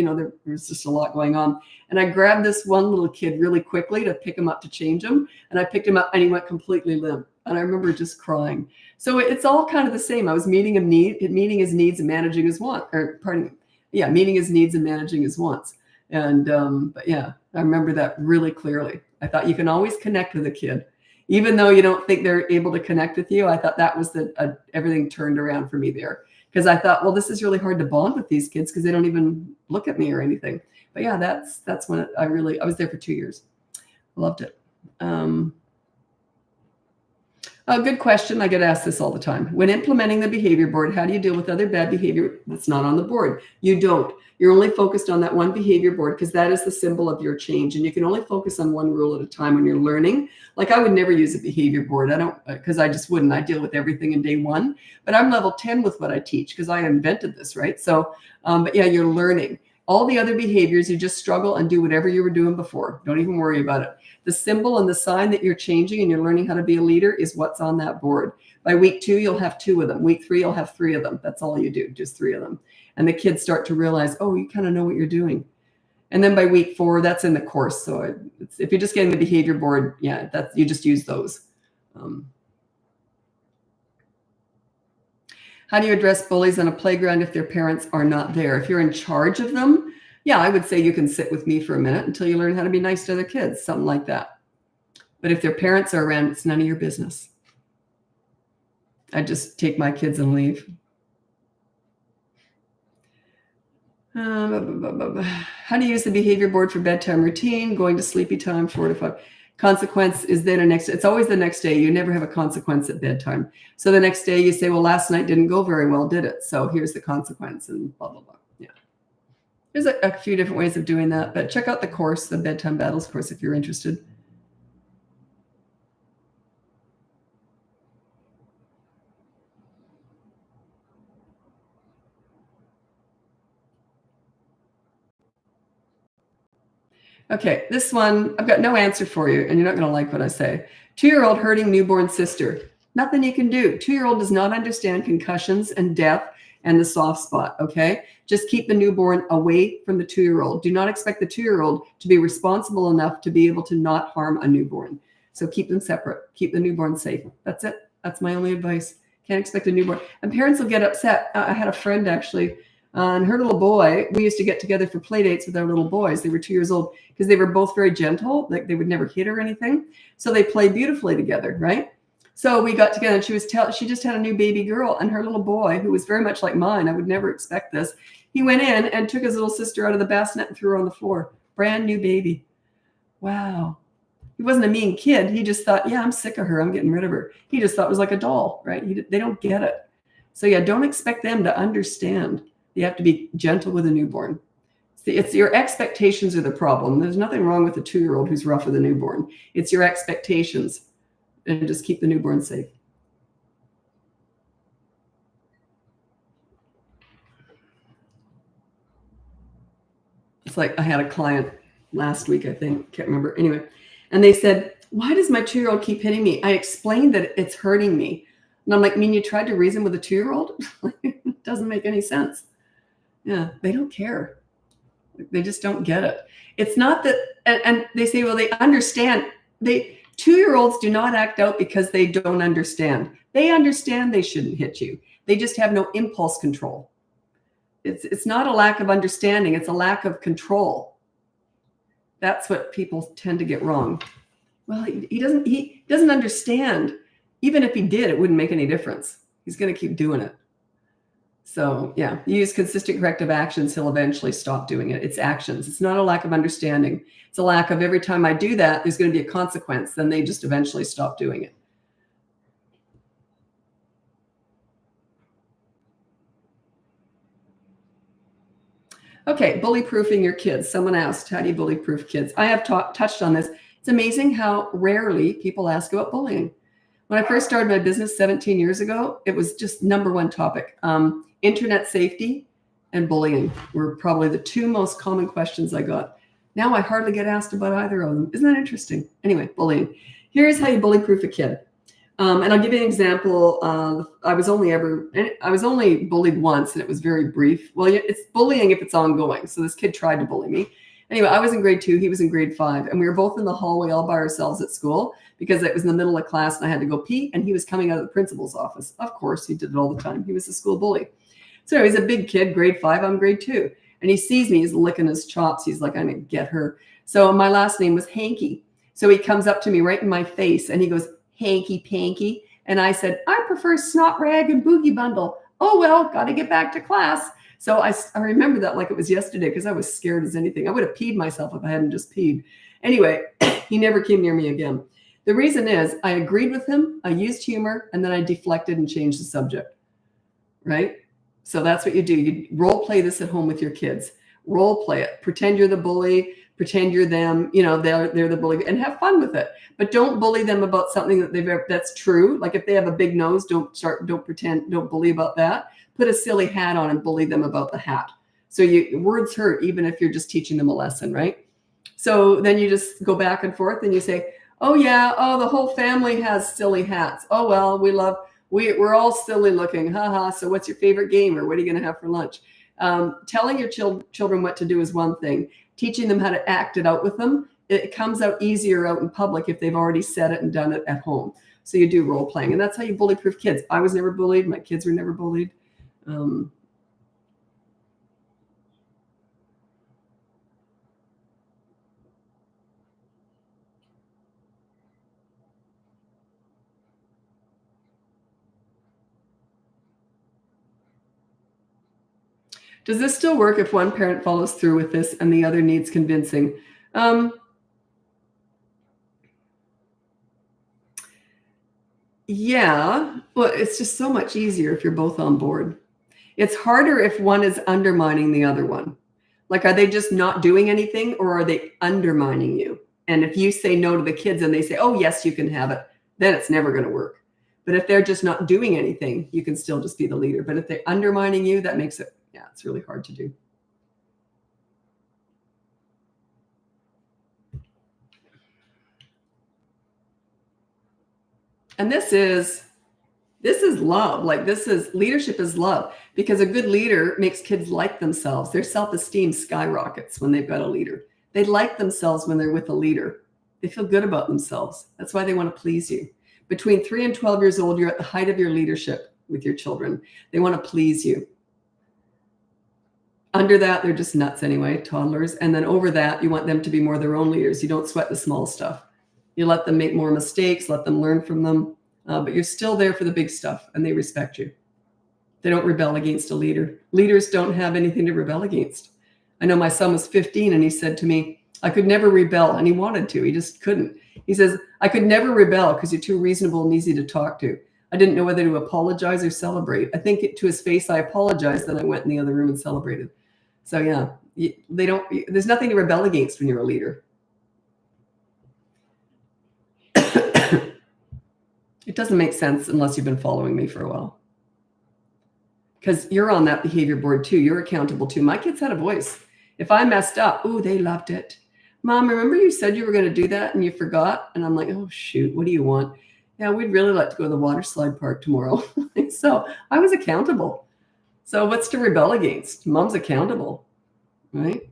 was just a lot going on. And I grabbed this one little kid really quickly to pick him up to change him. And I picked him up and he went completely limp. And I remember just crying. So it's all kind of the same. I was meeting his needs and managing his wants. Meeting his needs and managing his wants. And but yeah, I remember that really clearly. I thought you can always connect with a kid. Even though you don't think they're able to connect with you, I thought that was everything turned around for me there. Because I thought, well, this is really hard to bond with these kids because they don't even look at me or anything. But yeah, that's when I was there for 2 years. Loved it. A good question. I get asked this all the time. When implementing the behavior board, how do you deal with other bad behavior that's not on the board? You don't. You're only focused on that one behavior board because that is the symbol of your change. And you can only focus on one rule at a time when you're learning. Like I would never use a behavior board. Because I just wouldn't. I deal with everything in day one. But I'm level 10 with what I teach because I invented this, right? So, but yeah, you're learning. All the other behaviors, you just struggle and do whatever you were doing before. Don't even worry about it. The symbol and the sign that you're changing and you're learning how to be a leader is what's on that board. By week 2, you'll have 2 of them. Week 3, you'll have 3 of them. That's all you do, just 3 of them. And the kids start to realize, oh, you kind of know what you're doing. And then by week 4, that's in the course. So if you're just getting the behavior board, yeah, you just use those. How do you address bullies on a playground if their parents are not there? If you're in charge of them, yeah, I would say you can sit with me for a minute until you learn how to be nice to other kids, something like that. But if their parents are around, it's none of your business. I just take my kids and leave. How do you use the behavior board for bedtime routine, going to sleepy time, 4 to 5? Consequence is then it's always the next day. You never have a consequence at bedtime. So the next day you say, well, last night didn't go very well, did it? So here's the consequence and blah, blah, blah. Yeah. There's a few different ways of doing that, but check out the course, the Bedtime Battles course, if you're interested. Okay, this one, I've got no answer for you, and you're not going to like what I say. 2-year-old hurting newborn sister. Nothing you can do. 2-year-old does not understand concussions and death and the soft spot, okay? Just keep the newborn away from the 2-year-old. Do not expect the 2-year-old to be responsible enough to be able to not harm a newborn. So keep them separate. Keep the newborn safe. That's it. That's my only advice. Can't expect a newborn. And parents will get upset. I had a friend actually, and her little boy, we used to get together for play dates with our little boys. They were 2 years old because they were both very gentle. Like they would never hit or anything. So they played beautifully together, right? So we got together and she just had a new baby girl, and her little boy, who was very much like mine, I would never expect this. He went in and took his little sister out of the bassinet and threw her on the floor. Brand new baby. Wow. He wasn't a mean kid. He just thought, yeah, I'm sick of her. I'm getting rid of her. He just thought it was like a doll, right? They don't get it. So yeah, don't expect them to understand. You have to be gentle with a newborn. It's your expectations are the problem. There's nothing wrong with a 2-year-old who's rough with a newborn. It's your expectations. And just keep the newborn safe. It's like I had a client last week, I think, can't remember. Anyway, and they said, why does my 2-year-old keep hitting me? I explained that it's hurting me. And I'm like, you tried to reason with a 2-year-old? It doesn't make any sense. Yeah, they don't care. They just don't get it. It's not that, and they say, well, they understand. 2-year-olds do not act out because they don't understand. They understand they shouldn't hit you. They just have no impulse control. It's not a lack of understanding. It's a lack of control. That's what people tend to get wrong. Well, he doesn't understand. Even if he did, it wouldn't make any difference. He's going to keep doing it. So yeah, you use consistent corrective actions, he'll eventually stop doing it. It's actions. It's not a lack of understanding. It's a lack of every time I do that, there's going to be a consequence. Then they just eventually stop doing it. Okay, bully proofing your kids. Someone asked, how do you bully proof kids? I have touched on this. It's amazing how rarely people ask about bullying. When I first started my business 17 years ago, it was just number one topic. Internet safety and bullying were probably the two most common questions I got. Now I hardly get asked about either of them. Isn't that interesting? Anyway, bullying. Here's how you bully proof a kid. And I'll give you an example. I was only bullied once, and it was very brief. Well, it's bullying if it's ongoing. So this kid tried to bully me. Anyway, I was in grade 2, he was in grade 5, and we were both in the hallway all by ourselves at school because it was in the middle of class and I had to go pee, and he was coming out of the principal's office. Of course, he did it all the time. He was a school bully. So he's a big kid, grade 5, I'm grade 2. And he sees me, he's licking his chops. He's like, I'm going to get her. So my last name was Hanky. So he comes up to me right in my face and he goes, Hanky Panky. And I said, I prefer Snot Rag and Boogie Bundle. Oh, well, got to get back to class. So I remember that like it was yesterday because I was scared as anything. I would have peed myself if I hadn't just peed. Anyway, he never came near me again. The reason is I agreed with him, I used humor, and then I deflected and changed the subject, right? So that's what you do. You role play this at home with your kids. Role play it. Pretend you're the bully. Pretend you're them. You know, they're the bully, and have fun with it. But don't bully them about something that's true. Like if they have a big nose, don't bully about that. Put a silly hat on and bully them about the hat. So words hurt even if you're just teaching them a lesson, right? So then you just go back and forth and you say, oh yeah, oh, the whole family has silly hats. Oh well, we're all silly looking. Haha. So what's your favorite game, or what are you going to have for lunch? Telling your children what to do is one thing. Teaching them how to act it out with them, it comes out easier out in public if they've already said it and done it at home. So you do role playing, and that's how you bully proof kids. I was never bullied. My kids were never bullied. Does this still work if one parent follows through with this and the other needs convincing? Yeah, well, it's just so much easier if you're both on board. It's harder if one is undermining the other one. Like, are they just not doing anything, or are they undermining you? And if you say no to the kids and they say, oh, yes, you can have it, then it's never going to work. But if they're just not doing anything, you can still just be the leader. But if they're undermining you, that makes it, yeah, it's really hard to do. And this is love. Like, leadership is love, because a good leader makes kids like themselves. Their self-esteem skyrockets when they've got a leader. They like themselves when they're with a leader. They feel good about themselves. That's why they want to please you. Between 3 and 12 years old, you're at the height of your leadership with your children. They want to please you. Under that, they're just nuts anyway, toddlers. And then over that, you want them to be more their own leaders. You don't sweat the small stuff. You let them make more mistakes, let them learn from them. But you're still there for the big stuff, and they respect you. They don't rebel against a leader. Leaders don't have anything to rebel against. I know my son was 15, and he said to me, I could never rebel, and he wanted to. He just couldn't. He says, I could never rebel because you're too reasonable and easy to talk to. I didn't know whether to apologize or celebrate. I think to his face, I apologized, then I went in the other room and celebrated. So yeah, there's nothing to rebel against when you're a leader. It doesn't make sense unless you've been following me for a while. Because you're on that behavior board too. You're accountable too. My kids had a voice. If I messed up, oh, they loved it. Mom, remember you said you were going to do that and you forgot? And I'm like, oh, shoot, what do you want? Yeah, we'd really like to go to the water slide park tomorrow. So I was accountable. So what's to rebel against? Mom's accountable, right?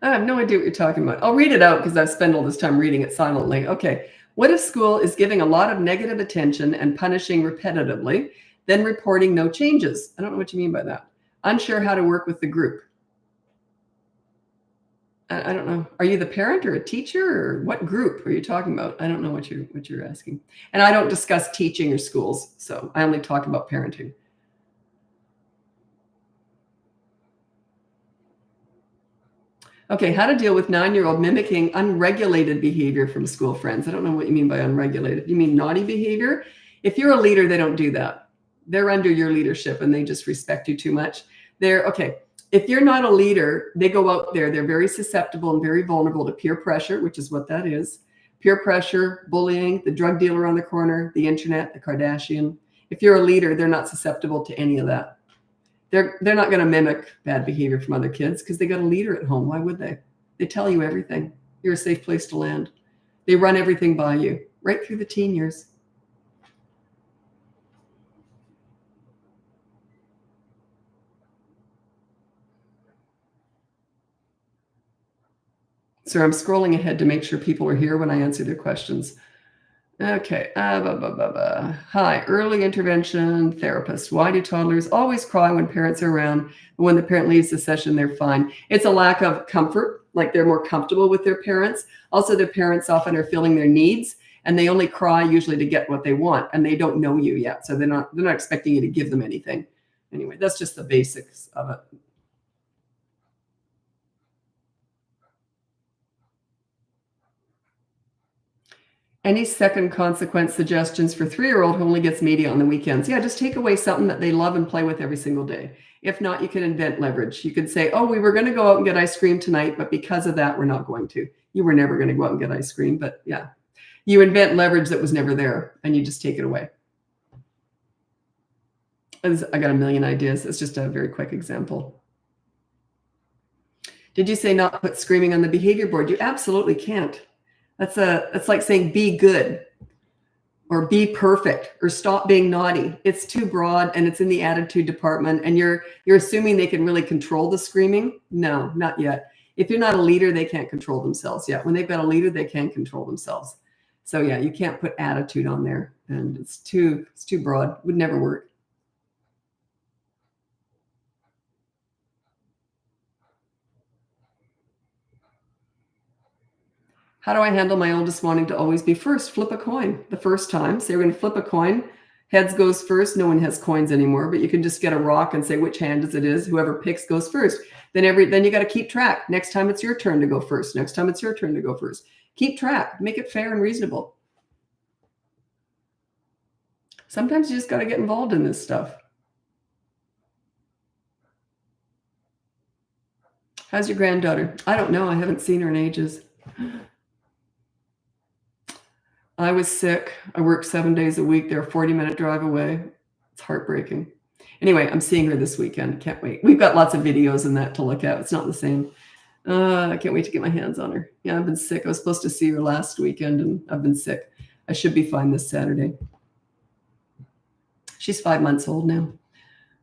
I have no idea what you're talking about. I'll read it out because I've spent all this time reading it silently. Okay. What if school is giving a lot of negative attention and punishing repetitively, then reporting no changes? I don't know what you mean by that. Unsure how to work with the group. I don't know. Are you the parent or a teacher, or what group are you talking about? I don't know what you're asking. And I don't discuss teaching or schools, so I only talk about parenting. Okay, how to deal with 9-year-old mimicking unregulated behavior from school friends. I don't know what you mean by unregulated. You mean naughty behavior? If you're a leader, they don't do that. They're under your leadership and they just respect you too much. Okay. If you're not a leader, they go out there. They're very susceptible and very vulnerable to peer pressure, which is what that is. Peer pressure, bullying, the drug dealer on the corner, the internet, the Kardashian. If you're a leader, they're not susceptible to any of that. They're not going to mimic bad behavior from other kids because they got a leader at home. Why would they? They tell you everything. You're a safe place to land. They run everything by you right through the teen years. So I'm scrolling ahead to make sure people are here when I answer their questions. Okay. Hi, early intervention therapist. Why do toddlers always cry when parents are around? But when the parent leaves the session, they're fine. It's a lack of comfort, like they're more comfortable with their parents. Also, their parents often are feeling their needs, and they only cry usually to get what they want, and they don't know you yet, so they're not expecting you to give them anything. Anyway, that's just the basics of it. Any second consequence suggestions for 3-year-old who only gets media on the weekends? Yeah, just take away something that they love and play with every single day. If not, you can invent leverage. You could say, oh, we were going to go out and get ice cream tonight, but because of that, we're not going to. You were never going to go out and get ice cream, but yeah. You invent leverage that was never there, and you just take it away. I got a million ideas. It's just a very quick example. Did you say not put screaming on the behavior board? You absolutely can't. That's like saying be good or be perfect or stop being naughty. It's too broad and it's in the attitude department, and you're assuming they can really control the screaming. No, not yet. If you're not a leader, they can't control themselves yet. When they've got a leader, they can control themselves. So yeah, you can't put attitude on there, and it's too broad. Would never work. How do I handle my oldest wanting to always be first? Flip a coin the first time. So you're going to flip a coin. Heads goes first. No one has coins anymore, but you can just get a rock and say which hand it is. Whoever picks goes first. Then you got to keep track. Next time it's your turn to go first. Next time it's your turn to go first. Keep track. Make it fair and reasonable. Sometimes you just got to get involved in this stuff. How's your granddaughter? I don't know. I haven't seen her in ages. I was sick. I worked 7 days a week. They're a 40-minute drive away. It's heartbreaking. Anyway, I'm seeing her this weekend. Can't wait. We've got lots of videos and that to look at. It's not the same. I can't wait to get my hands on her. Yeah, I've been sick. I was supposed to see her last weekend, and I've been sick. I should be fine this Saturday. She's 5 months old now.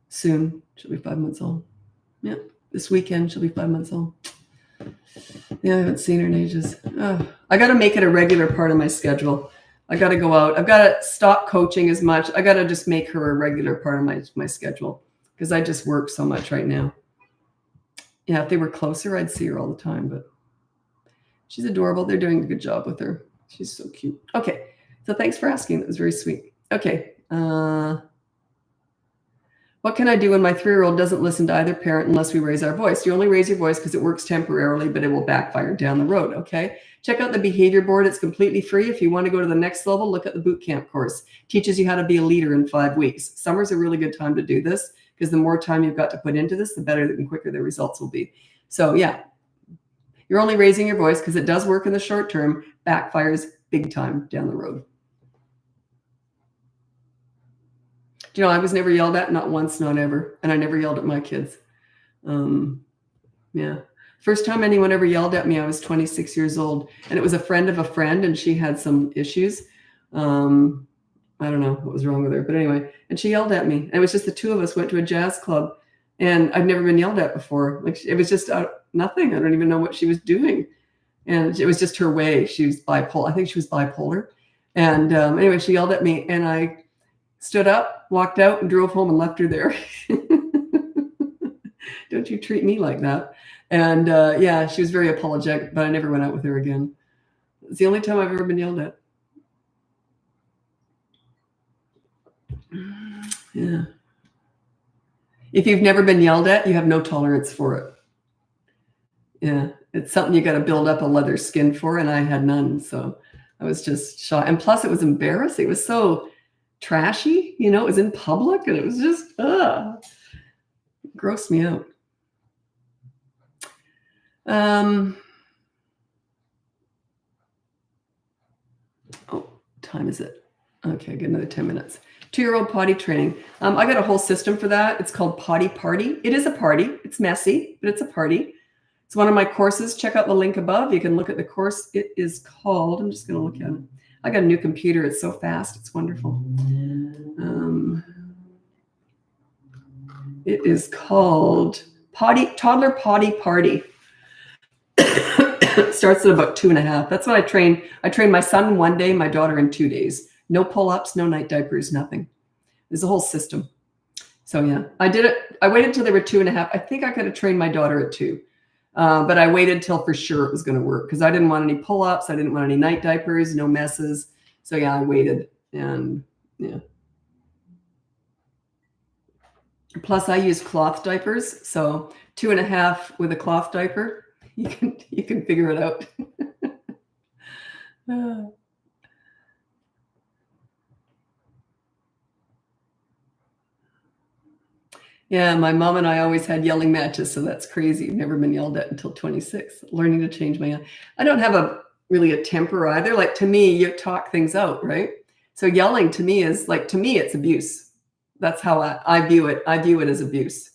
Soon, she'll be 5 months old. Yeah, this weekend, she'll be 5 months old. Yeah, I haven't seen her in ages. Oh, I got to make it a regular part of my schedule. I got to go out. I've got to stop coaching as much. I got to just make her a regular part of my schedule because I just work so much right now. Yeah, if they were closer, I'd see her all the time, but she's adorable. They're doing a good job with her. She's so cute. Okay, so thanks for asking. That was very sweet. Okay. What can I do when my 3-year-old doesn't listen to either parent unless we raise our voice? You only raise your voice because it works temporarily, but it will backfire down the road, okay? Check out the behavior board. It's completely free. If you want to go to the next level, look at the boot camp course. Teaches you how to be a leader in 5 weeks. Summer's a really good time to do this because the more time you've got to put into this, the better and quicker the results will be. So yeah, you're only raising your voice because it does work in the short term, backfires big time down the road. You know, I was never yelled at, not once, not ever. And I never yelled at my kids. Yeah. First time anyone ever yelled at me, I was 26 years old. And it was a friend of a friend, and she had some issues. I don't know what was wrong with her. But anyway, and she yelled at me. And it was just the two of us went to a jazz club. And I've never been yelled at before. Like, it was just nothing. I don't even know what she was doing. And it was just her way. She was bipolar. I think she was bipolar. And anyway, she yelled at me, and I stood up, walked out, and drove home and left her there. Don't you treat me like that. And yeah, she was very apologetic, but I never went out with her again. It's the only time I've ever been yelled at. Yeah. If you've never been yelled at, you have no tolerance for it. Yeah. It's something you got to build up a leather skin for, and I had none. So I was just shocked. And plus, it was embarrassing. It was so trashy, it was in public, and it was just, grossed me out. Time is it? Okay, get another 10 minutes. 2-year-old potty training. I got a whole system for that. It's called Potty Party. It is a party. It's messy, but it's a party. It's one of my courses. Check out the link above. You can look at the course. It is called, I'm just going to look at it. I got a new computer. It's so fast. It's wonderful. It is called Toddler Potty Party. It starts at about 2.5. That's what I train. I train my son one day, my daughter in 2 days. No pull-ups, no night diapers, nothing. There's a whole system. So yeah, I did it. I waited until they were 2.5. I think I could have trained my daughter at 2. But I waited till for sure it was going to work because I didn't want any pull-ups. I didn't want any night diapers, no messes. So yeah, I waited, and yeah. Plus I use cloth diapers. So 2.5 with a cloth diaper, you can figure it out. Yeah, my mom and I always had yelling matches, so that's crazy. Never been yelled at until 26. Learning to change I don't have really a temper either. Like, to me, you talk things out, right? So yelling to me is like, to me, it's abuse. That's how I view it. I view it as abuse.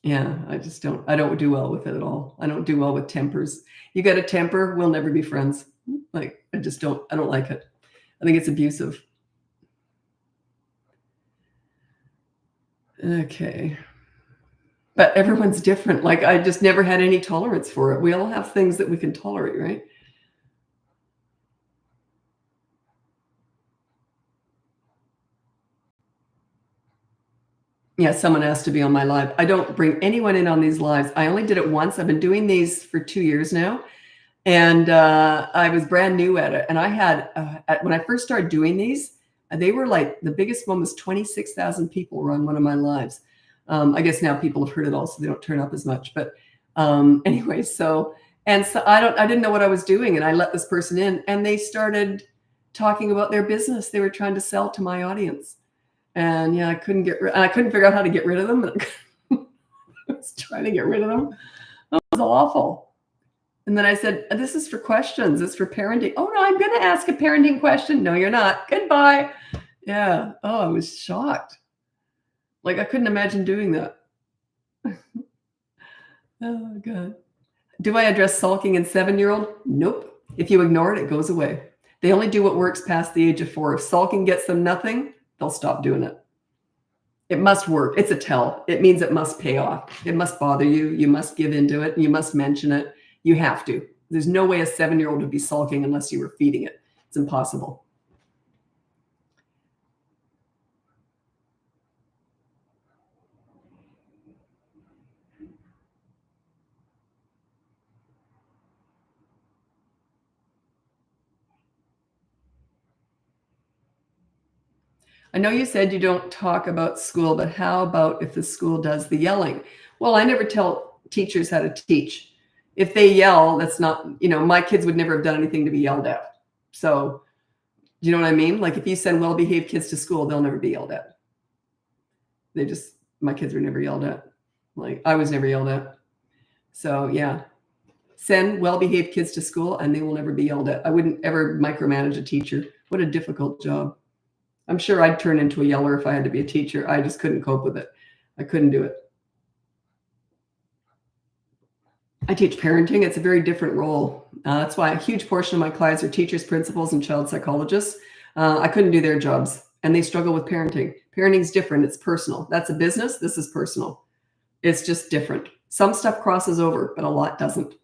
Yeah, I don't do well with it at all. I don't do well with tempers. You got a temper, we'll never be friends. Like, I don't like it. I think it's abusive. Okay. But everyone's different. Like, I just never had any tolerance for it. We all have things that we can tolerate, right? Yeah, someone asked to be on my live. I don't bring anyone in on these lives. I only did it once. I've been doing these for 2 years now. And I was brand new at it. And I had, when I first started doing these, they were like, the biggest one was 26,000 people were on one of my lives. I guess now people have heard it all, so they don't turn up as much. But anyway, so I didn't know what I was doing. And I let this person in, and they started talking about their business. They were trying to sell to my audience. And yeah, I couldn't figure out how to get rid of them. I was trying to get rid of them. It was awful. And then I said, this is for questions. It's for parenting. Oh, no, I'm going to ask a parenting question. No, you're not. Goodbye. Yeah. Oh, I was shocked. Like, I couldn't imagine doing that. Oh, God. Do I address sulking in 7-year-old? Nope. If you ignore it, it goes away. They only do what works past the age of 4. If sulking gets them nothing, they'll stop doing it. It must work. It's a tell. It means it must pay off. It must bother you. You must give into it. You must mention it. You have to. There's no way a 7-year-old would be sulking unless you were feeding it. It's impossible. I know you said you don't talk about school, but how about if the school does the yelling? Well, I never tell teachers how to teach. If they yell, that's not, my kids would never have done anything to be yelled at. So, you know what I mean? Like, if you send well-behaved kids to school, they'll never be yelled at. My kids were never yelled at. Like, I was never yelled at. So yeah, send well-behaved kids to school and they will never be yelled at. I wouldn't ever micromanage a teacher. What a difficult job. I'm sure I'd turn into a yeller if I had to be a teacher. I just couldn't cope with it. I couldn't do it. I teach parenting. It's a very different role. That's why a huge portion of my clients are teachers, principals, and child psychologists. I couldn't do their jobs, and they struggle with parenting. Parenting's different. It's personal. That's a business. This is personal. It's just different. Some stuff crosses over, but a lot doesn't.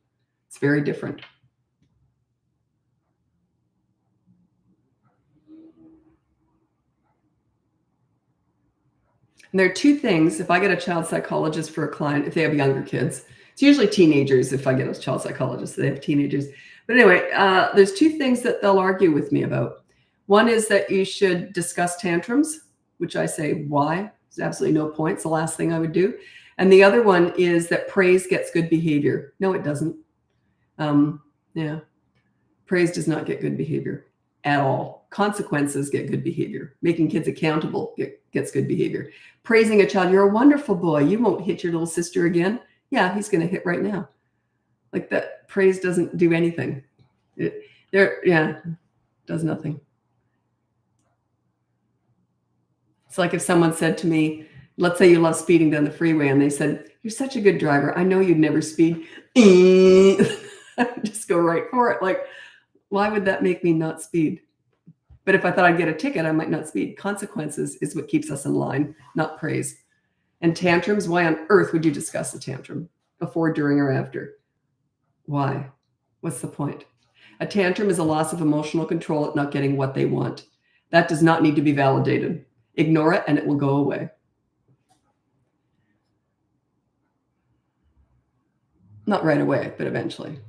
It's very different. And there are 2 things. If I get a child psychologist for a client, if they have younger kids, it's usually teenagers. If I get a child psychologist, they have teenagers. But anyway, there's 2 things that they'll argue with me about. One is that you should discuss tantrums, which I say, why? There's absolutely no point. It's the last thing I would do. And the other one is that praise gets good behavior. No, it doesn't. Yeah. Praise does not get good behavior at all. Consequences get good behavior. Making kids accountable gets good behavior. Praising a child, you're a wonderful boy. You won't hit your little sister again. Yeah, he's going to hit right now. Like that, praise doesn't do anything. Does nothing. It's like if someone said to me, let's say you love speeding down the freeway, and they said, you're such a good driver. I know you'd never speed. Just go right for it. Like, why would that make me not speed? But if I thought I'd get a ticket, I might not speed. Consequences is what keeps us in line, not praise. And tantrums, why on earth would you discuss a tantrum before, during, or after? Why? What's the point? A tantrum is a loss of emotional control at not getting what they want. That does not need to be validated. Ignore it and it will go away. Not right away, but eventually.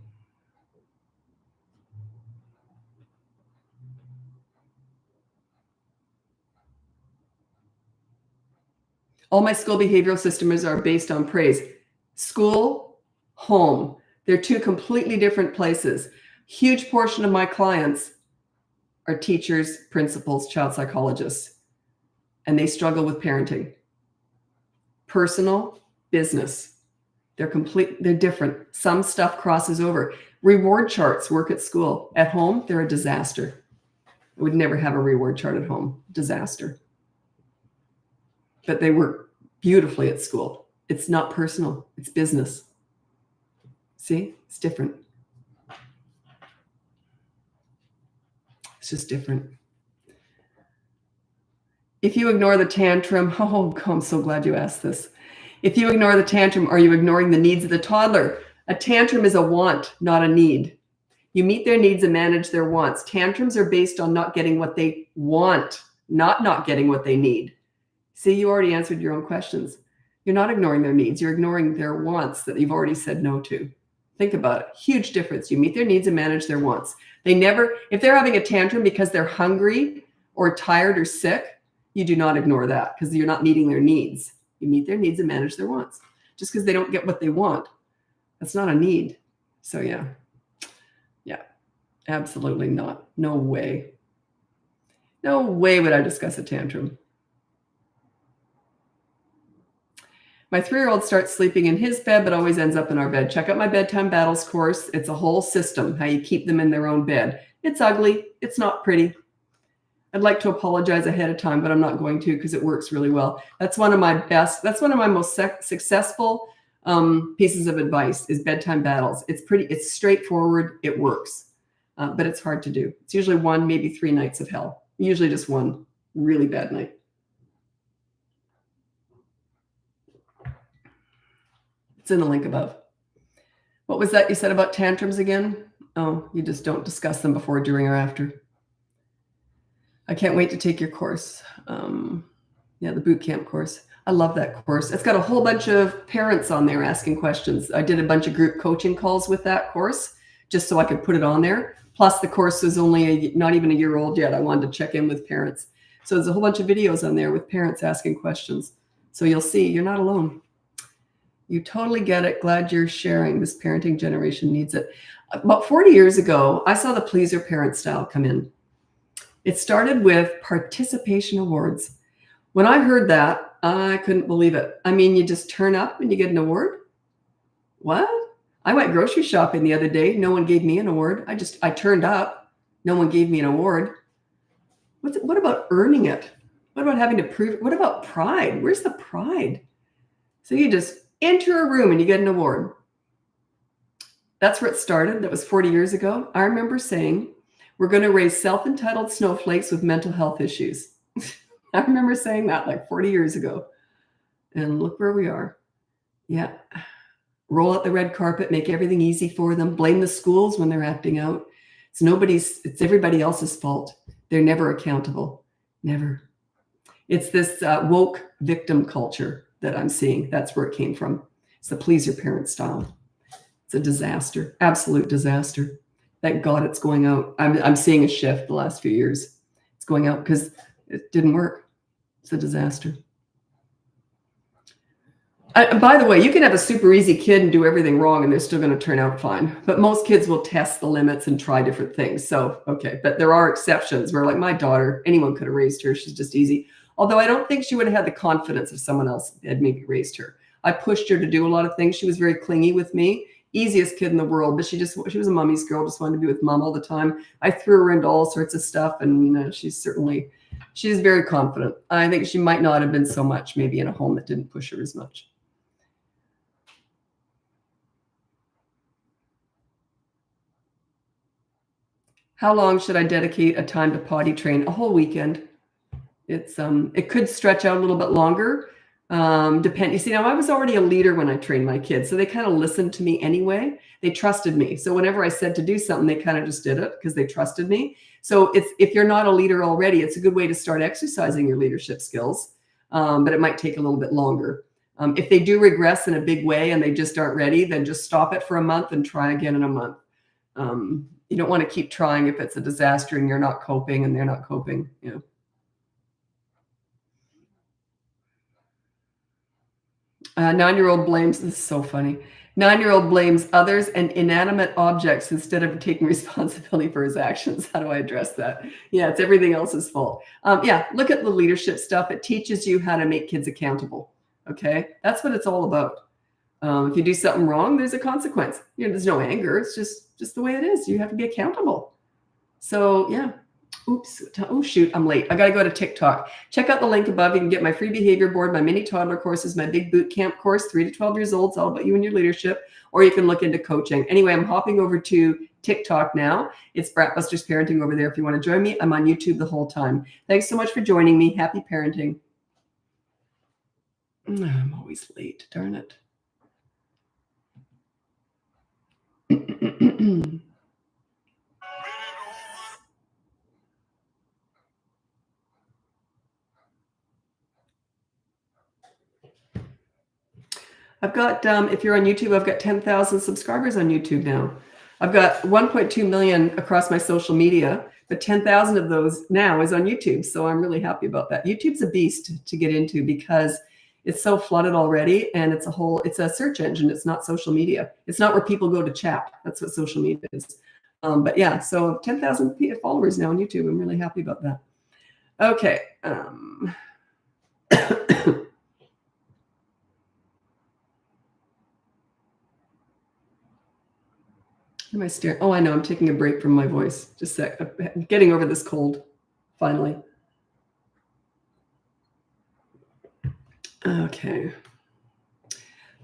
All my school behavioral systems are based on praise. School, home. They're two completely different places. Huge portion of my clients are teachers, principals, child psychologists, and they struggle with parenting. Personal, business. They're different. Some stuff crosses over. Reward charts work at school. At home, they're a disaster. I would never have a reward chart at home. Disaster. But they work beautifully at school. It's not personal. It's business. See? It's different. It's just different. If you ignore the tantrum, I'm so glad you asked this. If you ignore the tantrum, are you ignoring the needs of the toddler? A tantrum is a want, not a need. You meet their needs and manage their wants. Tantrums are based on not getting what they want, not getting what they need. See, you already answered your own questions. You're not ignoring their needs. You're ignoring their wants that you've already said no to. Think about it. Huge difference. You meet their needs and manage their wants. If they're having a tantrum because they're hungry or tired or sick, you do not ignore that because you're not meeting their needs. You meet their needs and manage their wants. Just because they don't get what they want, that's not a need. So yeah, absolutely not. No way. No way would I discuss a tantrum. My 3-year-old starts sleeping in his bed, but always ends up in our bed. Check out my Bedtime Battles course. It's a whole system, how you keep them in their own bed. It's ugly. It's not pretty. I'd like to apologize ahead of time, but I'm not going to because it works really well. That's one of my most successful pieces of advice is Bedtime Battles. It's straightforward. It works, but it's hard to do. It's usually 1, maybe 3 nights of hell. Usually just one really bad night. It's in the link above. What was that you said about tantrums again? Oh, you just don't discuss them before, during, or after. I can't wait to take your course. The boot camp course. I love that course. It's got a whole bunch of parents on there asking questions. I did a bunch of group coaching calls with that course just so I could put it on there. Plus the course is only not even a year old yet. I wanted to check in with parents. So there's a whole bunch of videos on there with parents asking questions. So you'll see you're not alone. You totally get it. Glad you're sharing. This parenting generation needs it. About 40 years ago, I saw the pleaser parent style come in. It started with participation awards. When I heard that, I couldn't believe it. I mean, you just turn up and you get an award? What? I went grocery shopping the other day. No one gave me an award. I turned up. No one gave me an award. What about earning it? What about having to prove it? What about pride? Where's the pride? So you just enter a room and you get an award. That's where it started. That was 40 years ago. I remember saying, we're going to raise self-entitled snowflakes with mental health issues. I remember saying that like 40 years ago. And look where we are. Yeah. Roll out the red carpet, make everything easy for them, blame the schools when they're acting out. It's everybody else's fault. They're never accountable. Never. It's this woke victim culture that I'm seeing. That's where it came from. It's the pleaser parent style. It's a disaster, absolute disaster. Thank God it's going out. I'm seeing a shift the last few years. It's going out because it didn't work. It's a disaster. By the way, you can have a super easy kid and do everything wrong and they're still going to turn out fine. But most kids will test the limits and try different things. So, okay. But there are exceptions where, like my daughter, anyone could have raised her. She's just easy. Although I don't think she would have had the confidence if someone else had maybe raised her. I pushed her to do a lot of things. She was very clingy with me. Easiest kid in the world, but she was a mommy's girl, just wanted to be with mom all the time. I threw her into all sorts of stuff, and she's very confident. I think she might not have been so much maybe in a home that didn't push her as much. How long should I dedicate a time to potty train? A whole weekend. It could stretch out a little bit longer. You see, now I was already a leader when I trained my kids, so they kind of listened to me anyway. They trusted me. So whenever I said to do something, they kind of just did it because they trusted me. So if you're not a leader already, it's a good way to start exercising your leadership skills. But it might take a little bit longer. If they do regress in a big way and they just aren't ready, then just stop it for a month and try again in a month. You don't want to keep trying if it's a disaster and you're not coping and they're not coping. 9-year-old blames, this is so funny. 9-year-old blames others and inanimate objects instead of taking responsibility for his actions. How do I address that? Yeah, it's everything else's fault. Look at the leadership stuff. It teaches you how to make kids accountable. Okay, that's what it's all about. If you do something wrong, there's a consequence. There's no anger. It's just the way it is. You have to be accountable. So yeah. Oops. Oh, shoot. I'm late. I got to go to TikTok. Check out the link above. You can get my free behavior board, my mini toddler courses, my big boot camp course, 3 to 12 years old. It's all about you and your leadership. Or you can look into coaching. Anyway, I'm hopping over to TikTok now. It's Bratbusters Parenting over there. If you want to join me, I'm on YouTube the whole time. Thanks so much for joining me. Happy parenting. I'm always late. Darn it. I've got, if you're on YouTube, I've got 10,000 subscribers on YouTube now. I've got 1.2 million across my social media, but 10,000 of those now is on YouTube. So I'm really happy about that. YouTube's a beast to get into because it's so flooded already, and it's a search engine. It's not social media. It's not where people go to chat. That's what social media is. But yeah, so 10,000 followers now on YouTube. I'm really happy about that. Okay. Am I staring? Oh, I know. I'm taking a break from my voice. Just a sec. I'm getting over this cold, finally. Okay.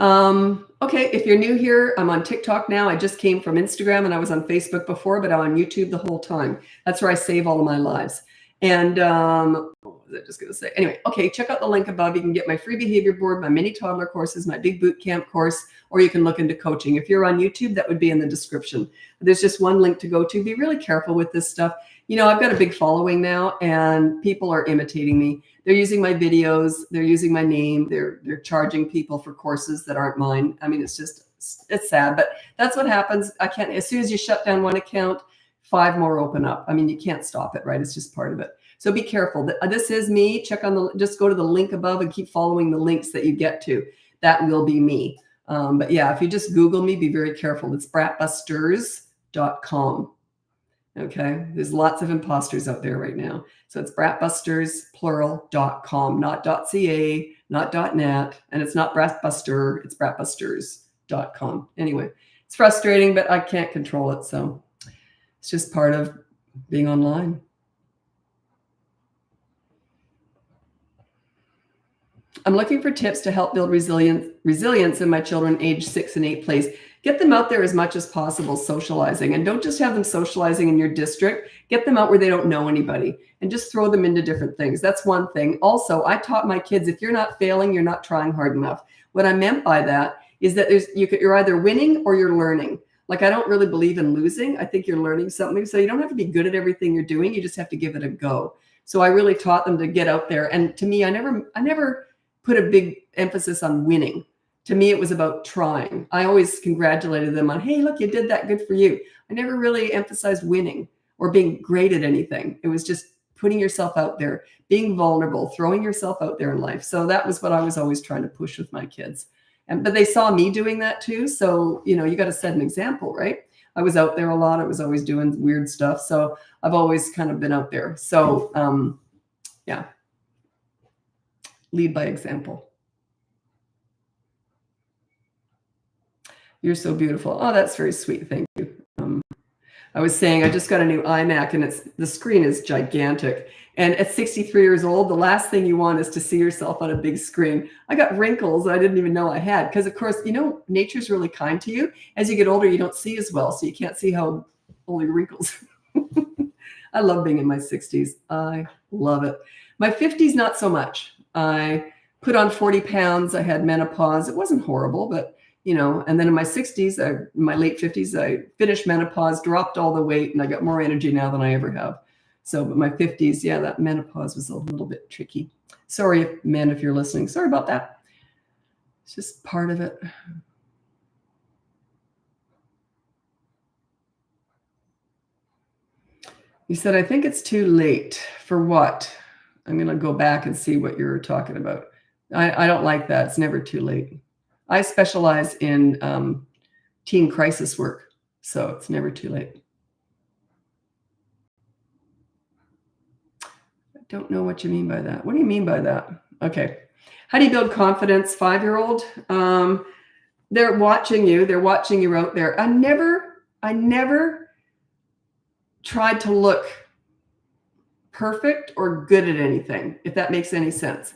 Okay, if you're new here, I'm on TikTok now. I just came from Instagram and I was on Facebook before, but I'm on YouTube the whole time. That's where I save all of my lives. And what was I just going to say? Anyway, okay, check out the link above. You can get my free behavior board, my mini toddler courses, my big boot camp course, or you can look into coaching. If you're on YouTube, that would be in the description. There's just one link to go to. Be really careful with this stuff. I've got a big following now, and people are imitating me. They're using my videos. They're using my name. They're charging people for courses that aren't mine. I mean, it's sad, but that's what happens. As soon as you shut down one account, 5 more open up. I mean, you can't stop it, right? It's just part of it. So be careful. This is me. Just go to the link above and keep following the links that you get to. That will be me. But yeah, if you just Google me, be very careful. It's bratbusters.com. Okay. There's lots of imposters out there right now. So it's Bratbusters, plural.com, not .ca, not .net, and it's not Bratbuster, it's Bratbusters.com. Anyway, it's frustrating, but I can't control it. So it's just part of being online. I'm looking for tips to help build resilience in my children age 6 and 8 plays. Get them out there as much as possible socializing, and don't just have them socializing in your district. Get them out where they don't know anybody and just throw them into different things. That's one thing. Also, I taught my kids, if you're not failing, you're not trying hard enough. What I meant by that is that you're either winning or you're learning. Like, I don't really believe in losing. I think you're learning something. So you don't have to be good at everything you're doing. You just have to give it a go. So I really taught them to get out there. And to me, I never put a big emphasis on winning. To me, it was about trying. I always congratulated them on, hey, look, you did that. Good for you. I never really emphasized winning or being great at anything. It was just putting yourself out there, being vulnerable, throwing yourself out there in life. So that was what I was always trying to push with my kids. But they saw me doing that too. So, you got to set an example, right? I was out there a lot. I was always doing weird stuff. So I've always kind of been out there. So, yeah, lead by example. You're so beautiful. Oh, that's very sweet. Thank you. I was saying I just got a new iMac and the screen is gigantic. And at 63 years old, the last thing you want is to see yourself on a big screen. I got wrinkles I didn't even know I had because, of course, nature's really kind to you. As you get older, you don't see as well, so you can't see how old your wrinkles. I love being in my 60s. I love it. My 50s, not so much. I put on 40 pounds. I had menopause. It wasn't horrible, but and then in my 60s, my late 50s, I finished menopause, dropped all the weight, and I got more energy now than I ever have. So, but my 50s, yeah, that menopause was a little bit tricky. Sorry, men, if you're listening. Sorry about that. It's just part of it. You said, I think it's too late. For what? I'm going to go back and see what you're talking about. I don't like that. It's never too late. I specialize in teen crisis work, so it's never too late. I don't know what you mean by that. What do you mean by that? Okay. How do you build confidence? 5-year-old? They're watching you. They're watching you out there. I never tried to look perfect or good at anything, if that makes any sense.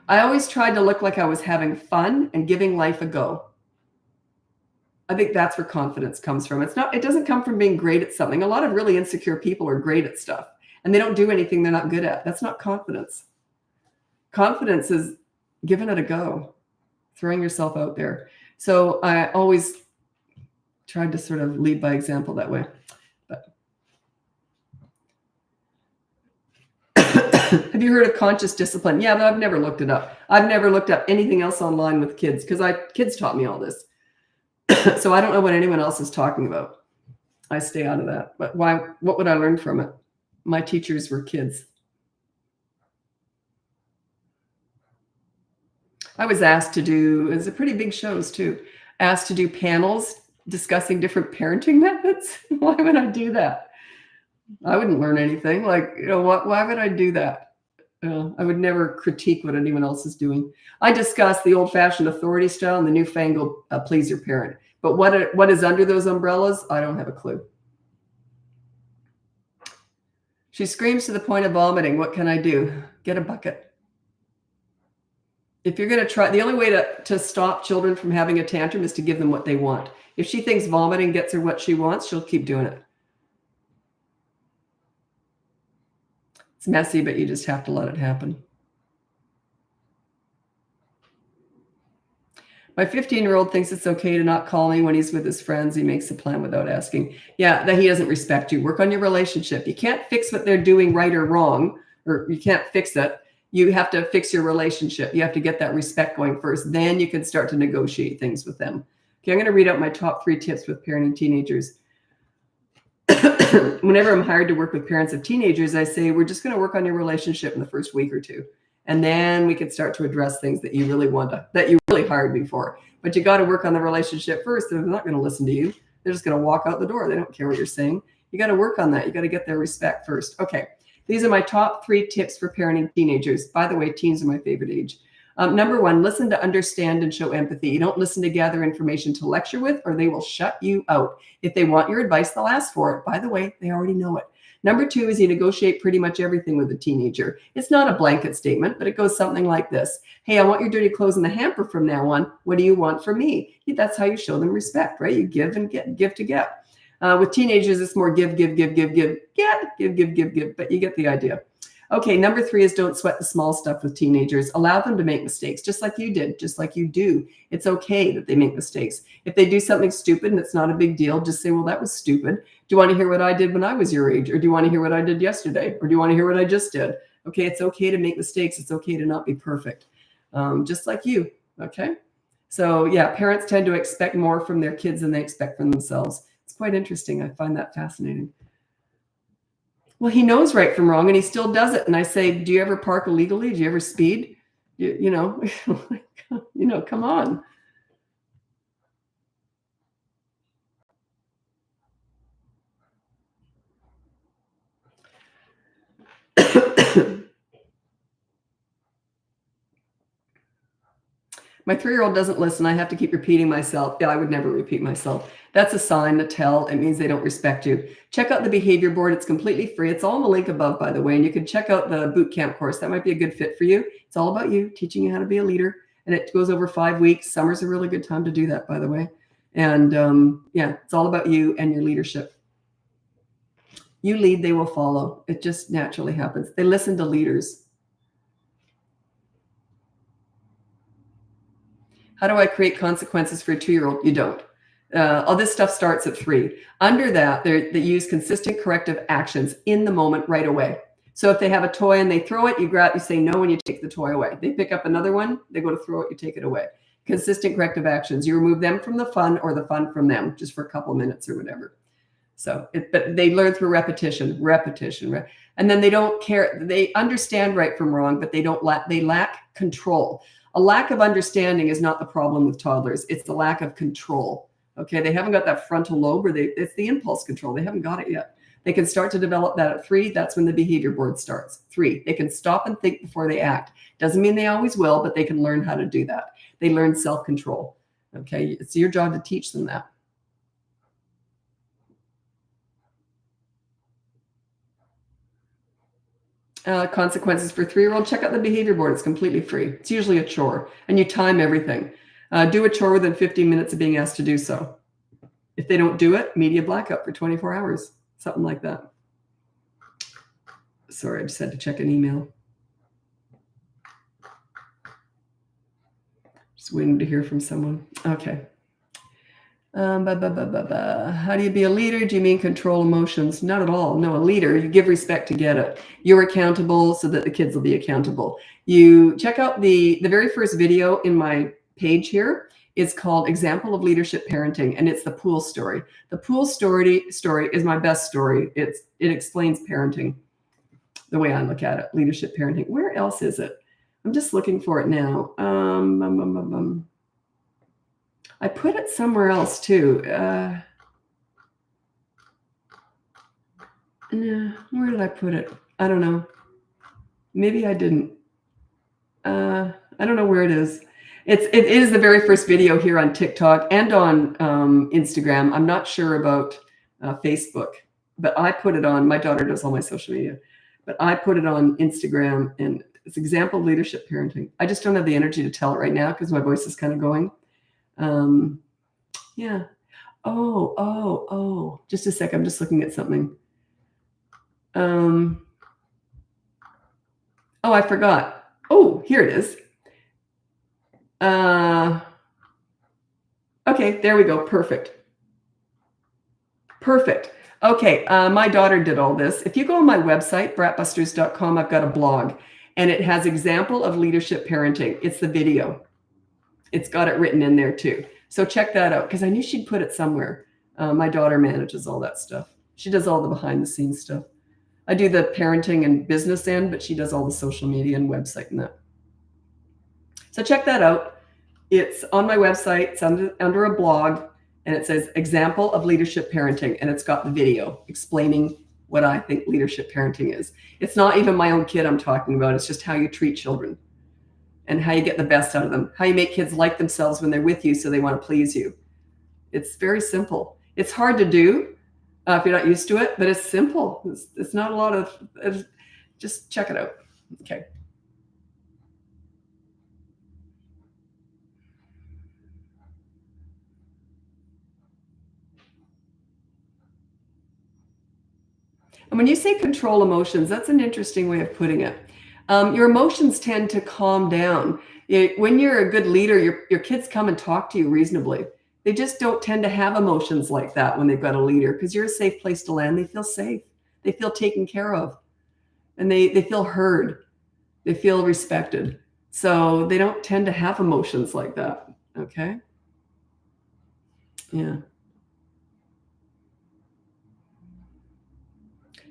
I always tried to look like I was having fun and giving life a go. I think that's where confidence comes from. It doesn't come from being great at something. A lot of really insecure people are great at stuff and they don't do anything they're not good at. That's not confidence. Confidence is giving it a go, throwing yourself out there. So I always tried to sort of lead by example that way. Have you heard of conscious discipline? Yeah, but I've never looked it up. I've never looked up anything else online with kids because kids taught me all this. So I don't know what anyone else is talking about. I stay out of that. But why? What would I learn from it? My teachers were kids. I was asked to do, it's a pretty big shows too, asked to do panels discussing different parenting methods. Why would I do that? I wouldn't learn anything. Why would I do that? I would never critique what anyone else is doing. I discuss the old-fashioned authority style and the newfangled please your parent. But what is under those umbrellas, I don't have a clue. She screams to the point of vomiting. What can I do? Get a bucket. If you're going to try, the only way to stop children from having a tantrum is to give them what they want. If she thinks vomiting gets her what she wants, she'll keep doing it. It's messy, but you just have to let it happen. My 15-year-old thinks it's okay to not call me when he's with his friends. He makes a plan without asking. Yeah, that he doesn't respect you. Work on your relationship. You can't fix what they're doing right or wrong, or you can't fix it. You have to fix your relationship. You have to get that respect going first. Then you can start to negotiate things with them. Okay, I'm going to read out my top 3 tips with parenting teenagers. Whenever I'm hired to work with parents of teenagers, I say, we're just going to work on your relationship in the first week or 2. And then we can start to address things that you really that you really hired me for. But you got to work on the relationship first. They're not going to listen to you. They're just going to walk out the door. They don't care what you're saying. You got to work on that. You got to get their respect first. Okay. These are my top 3 tips for parenting teenagers. By the way, teens are my favorite age. Number 1, listen to understand and show empathy. You don't listen to gather information to lecture with, or they will shut you out. If they want your advice, they'll ask for it. By the way, they already know it. Number 2 is you negotiate pretty much everything with a teenager. It's not a blanket statement, but it goes something like this. Hey, I want your dirty clothes in the hamper from now on. What do you want from me? That's how you show them respect, right? You give and get, give to get. With teenagers, it's more give, give, give, give, give, get, give, give, give, give, but you get the idea. Okay, number 3 is don't sweat the small stuff with teenagers. Allow them to make mistakes, just like you did, just like you do. It's okay that they make mistakes. If they do something stupid and it's not a big deal, just say, well, that was stupid. Do you want to hear what I did when I was your age? Or do you want to hear what I did yesterday? Or do you want to hear what I just did? Okay, it's okay to make mistakes. It's okay to not be perfect, just like you, okay? So yeah, parents tend to expect more from their kids than they expect from themselves. It's quite interesting. I find that fascinating. Well, he knows right from wrong and he still does it. And I say, do you ever park illegally? Do you ever speed? You know, come on. My 3-year-old doesn't listen. I have to keep repeating myself. Yeah, I would never repeat myself. That's a sign, a tell. It means they don't respect you. Check out the behavior board. It's completely free. It's all in the link above, by the way. And you can check out the boot camp course. That might be a good fit for you. It's all about you, teaching you how to be a leader. And it goes over 5 weeks. Summer's a really good time to do that, by the way. And yeah, it's all about you and your leadership. You lead, they will follow. It just naturally happens. They listen to leaders. How do I create consequences for a 2-year-old? You don't. All this stuff starts at 3. Under that, they use consistent corrective actions in the moment right away. So if they have a toy and they throw it, you grab, you say no, and you take the toy away. They pick up another one, they go to throw it, you take it away. Consistent corrective actions. You remove them from the fun or the fun from them just for a couple minutes or whatever. So, but they learn through repetition, right? And then they don't care. They understand right from wrong, but they lack control. A lack of understanding is not the problem with toddlers. It's the lack of control. Okay, they haven't got that frontal lobe, or it's the impulse control. They haven't got it yet. They can start to develop that at 3. That's when the behavior board starts. 3, they can stop and think before they act. Doesn't mean they always will, but they can learn how to do that. They learn self-control. Okay, it's your job to teach them that. Consequences for 3-year-old, check out the behavior board. It's completely free. It's usually a chore, and you time everything. Do a chore within 15 minutes of being asked to do so. If they don't do it, media blackout for 24 hours, something like that. Sorry, I just had to check an email. Just waiting to hear from someone. Okay. How do you be a leader? Do you mean control emotions? Not at all. No, a leader, you give respect to get it. You're accountable so that the kids will be accountable. You check out the very first video in my page here. It's called Example of Leadership Parenting, and it's the pool story. The pool story is my best story. It explains parenting the way I look at it, leadership parenting. Where else is it? I'm just looking for it now. I put it somewhere else too. No, where did I put it? I don't know. Maybe I didn't. I don't know where it is. It is the very first video here on TikTok and on Instagram. I'm not sure about Facebook, but I put it on. My daughter does all my social media, but I put it on Instagram, and it's Example of Leadership Parenting. I just don't have the energy to tell it right now because my voice is kind of going. Yeah. Oh, just a sec. I'm just looking at something. Oh, I forgot. Oh, here it is. Okay, there we go. Perfect. Okay, my daughter did all this. If you go on my website, bratbusters.com, I've got a blog, and it has Example of Leadership Parenting. It's the video. It's got it written in there too. So check that out, because I knew she'd put it somewhere. My daughter manages all that stuff. She does all the behind the scenes stuff. I do the parenting and business end, but she does all the social media and website and that. So check that out. It's on my website. It's under a blog, and it says Example of Leadership Parenting, and it's got the video explaining what I think leadership parenting is. It's not even my own kid I'm talking about. It's just how you treat children and how you get the best out of them, how you make kids like themselves when they're with you so they want to please you. It's very simple. It's hard to do if you're not used to it, but it's simple. It's not a lot of, just check it out. Okay. And when you say control emotions, that's an interesting way of putting it. Your emotions tend to calm down. When you're a good leader, your kids come and talk to you reasonably. They just don't tend to have emotions like that when they've got a leader, because you're a safe place to land. They feel safe. They feel taken care of. And they feel heard. They feel respected. So they don't tend to have emotions like that. Okay? Yeah.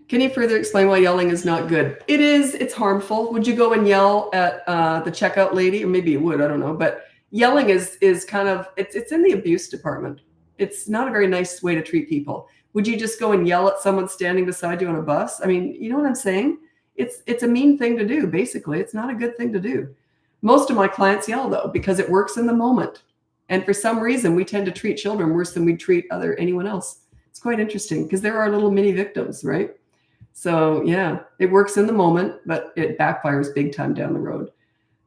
Can you further explain why yelling is not good? It is. It's harmful. Would you go and yell at the checkout lady? Or maybe you would. I don't know. But yelling is kind of, it's in the abuse department. It's not a very nice way to treat people. Would you just go and yell at someone standing beside you on a bus? I mean, you know what I'm saying? It's a mean thing to do, basically. It's not a good thing to do. Most of my clients yell though, because it works in the moment. And for some reason, we tend to treat children worse than we treat anyone else. It's quite interesting because they're our little mini victims, right? So yeah, it works in the moment, but it backfires big time down the road.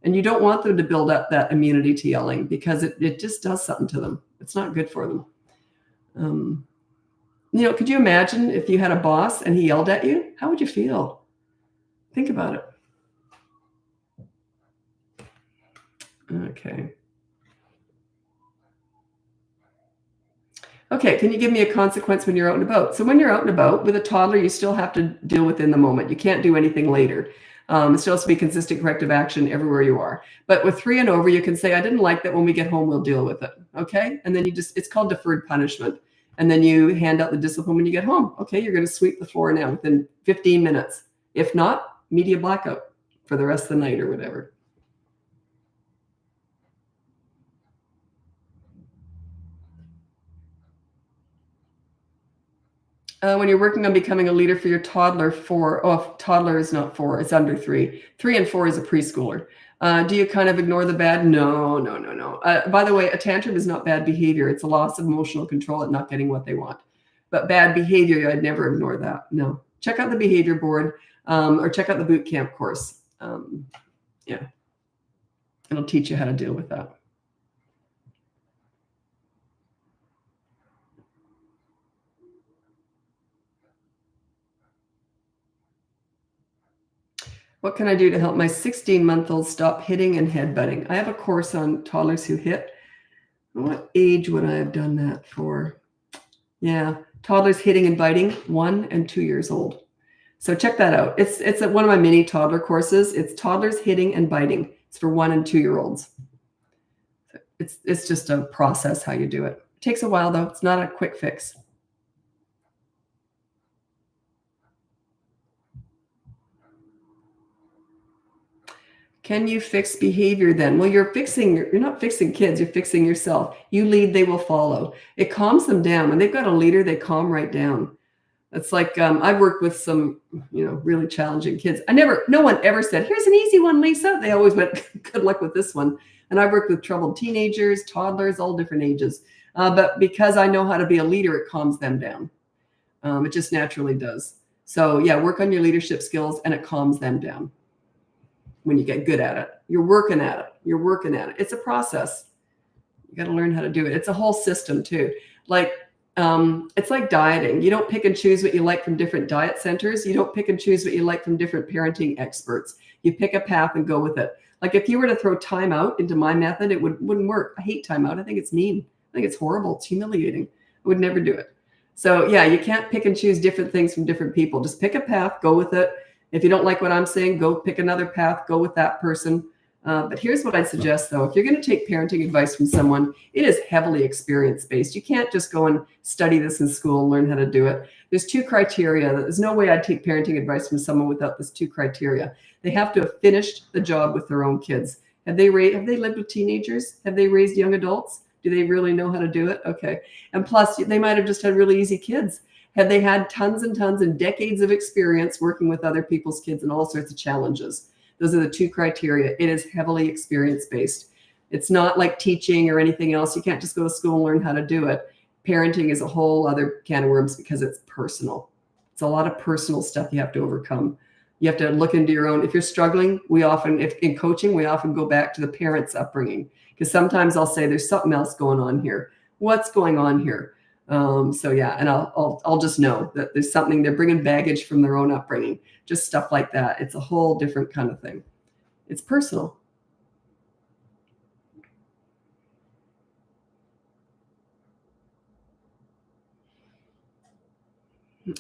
And you don't want them to build up that immunity to yelling because it just does something to them. It's not good for them. Could you imagine if you had a boss and he yelled at you? How would you feel? Think about it. Okay, can you give me a consequence when you're out and about? So when you're out and about with a toddler, you still have to deal with in the moment. You can't do anything later. It still has to be consistent corrective action everywhere you are. But with 3 and over, you can say, I didn't like that. When we get home, we'll deal with it. Okay. And then it's called deferred punishment. And then you hand out the discipline when you get home. Okay, you're going to sweep the floor now within 15 minutes. If not, media blackout for the rest of the night or whatever. When you're working on becoming a leader for your toddler, toddler is not 4, it's under 3. 3 and 4 is a preschooler. Do you kind of ignore the bad? No. By the way, a tantrum is not bad behavior. It's a loss of emotional control at not getting what they want. But bad behavior, I'd never ignore that. No. Check out the behavior board or check out the boot camp course. Yeah. It'll teach you how to deal with that. What can I do to help my 16-month-old stop hitting and headbutting? I have a course on toddlers who hit. What age would I have done that for? Yeah, toddlers hitting and biting, 1 and 2 years old. So check that out. It's one of my mini toddler courses. It's toddlers hitting and biting. It's for 1 and 2-year-olds. It's just a process how you do it. It takes a while though. It's not a quick fix. Can you fix behavior then? Well, you're not fixing kids, you're fixing yourself. You lead, they will follow. It calms them down. When they've got a leader, they calm right down. It's like I've worked with some, really challenging kids. No one ever said, here's an easy one, Lisa. They always went, good luck with this one. And I've worked with troubled teenagers, toddlers, all different ages. But because I know how to be a leader, it calms them down. It just naturally does. So yeah, work on your leadership skills and it calms them down. When you get good at it, you're working at it. It's a process. You got to learn how to do it. It's a whole system too. It's like dieting. You don't pick and choose what you like from different diet centers. You don't pick and choose what you like from different parenting experts. You pick a path and go with it. Like if you were to throw timeout into my method, it wouldn't work. I hate timeout. I think it's mean. I think it's horrible. It's humiliating. I would never do it. So yeah, you can't pick and choose different things from different people. Just pick a path, go with it. If you don't like what I'm saying, go pick another path, go with that person. But here's what I'd suggest though. If you're going to take parenting advice from someone, it is heavily experience-based. You can't just go and study this in school and learn how to do it. There's 2 criteria. There's no way I'd take parenting advice from someone without this 2 criteria. They have to have finished the job with their own kids. Have they lived with teenagers? Have they raised young adults? Do they really know how to do it? Okay. And plus, they might have just had really easy kids. Have they had tons and tons and decades of experience working with other people's kids and all sorts of challenges? Those are the 2 criteria. It is heavily experience-based. It's not like teaching or anything else. You can't just go to school and learn how to do it. Parenting is a whole other can of worms because it's personal. It's a lot of personal stuff you have to overcome. You have to look into your own. If you're struggling, if in coaching, we often go back to the parents' upbringing because sometimes I'll say there's something else going on here. What's going on here? So yeah, and I'll just know that there's something, they're bringing baggage from their own upbringing, just stuff like that. It's a whole different kind of thing. It's personal.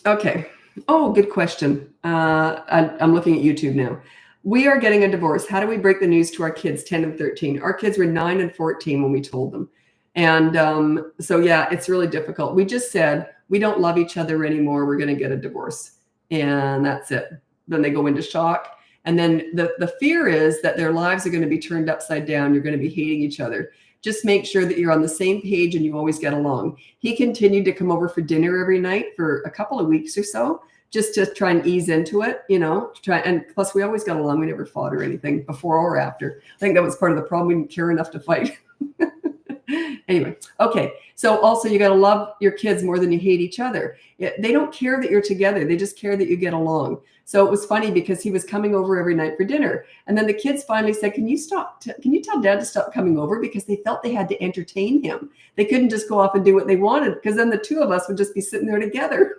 Okay. Oh, good question. I'm looking at YouTube now. We are getting a divorce. How do we break the news to our kids, 10 and 13? Our kids were 9 and 14 when we told them. And so, yeah, it's really difficult. We just said, we don't love each other anymore. We're going to get a divorce. And that's it. Then they go into shock. And then the fear is that their lives are going to be turned upside down. You're going to be hating each other. Just make sure that you're on the same page and you always get along. He continued to come over for dinner every night for a couple of weeks or so, just to try and ease into it, and plus we always got along. We never fought or anything before or after. I think that was part of the problem. We didn't care enough to fight. Anyway, okay. So also you got to love your kids more than you hate each other. They don't care that you're together. They just care that you get along. So it was funny because he was coming over every night for dinner. And then the kids finally said, can you tell Dad to stop coming over? Because they felt they had to entertain him. They couldn't just go off and do what they wanted, because then the two of us would just be sitting there together.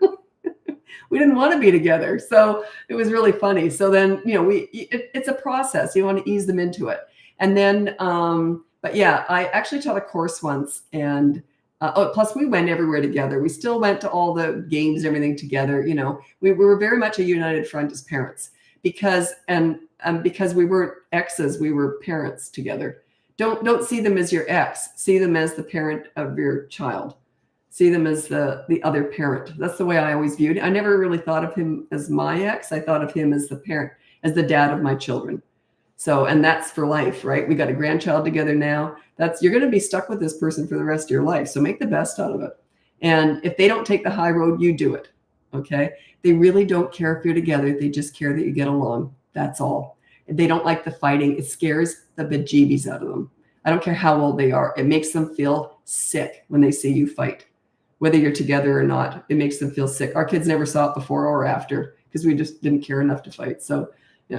We didn't want to be together. So it was really funny. So then, it's a process. You want to ease them into it. And then, but yeah, I actually taught a course once, and plus we went everywhere together. We still went to all the games and everything together. We were very much a united front as parents, because we weren't exes, we were parents together. Don't see them as your ex. See them as the parent of your child. See them as the other parent. That's the way I always viewed it. I never really thought of him as my ex. I thought of him as the parent, as the dad of my children. So, and that's for life, right? We got a grandchild together now. You're going to be stuck with this person for the rest of your life. So make the best out of it. And if they don't take the high road, you do it. Okay. They really don't care if you're together. They just care that you get along. That's all. They don't like the fighting. It scares the bejeebies out of them. I don't care how old they are. It makes them feel sick when they see you fight, whether you're together or not. It makes them feel sick. Our kids never saw it before or after, because we just didn't care enough to fight. So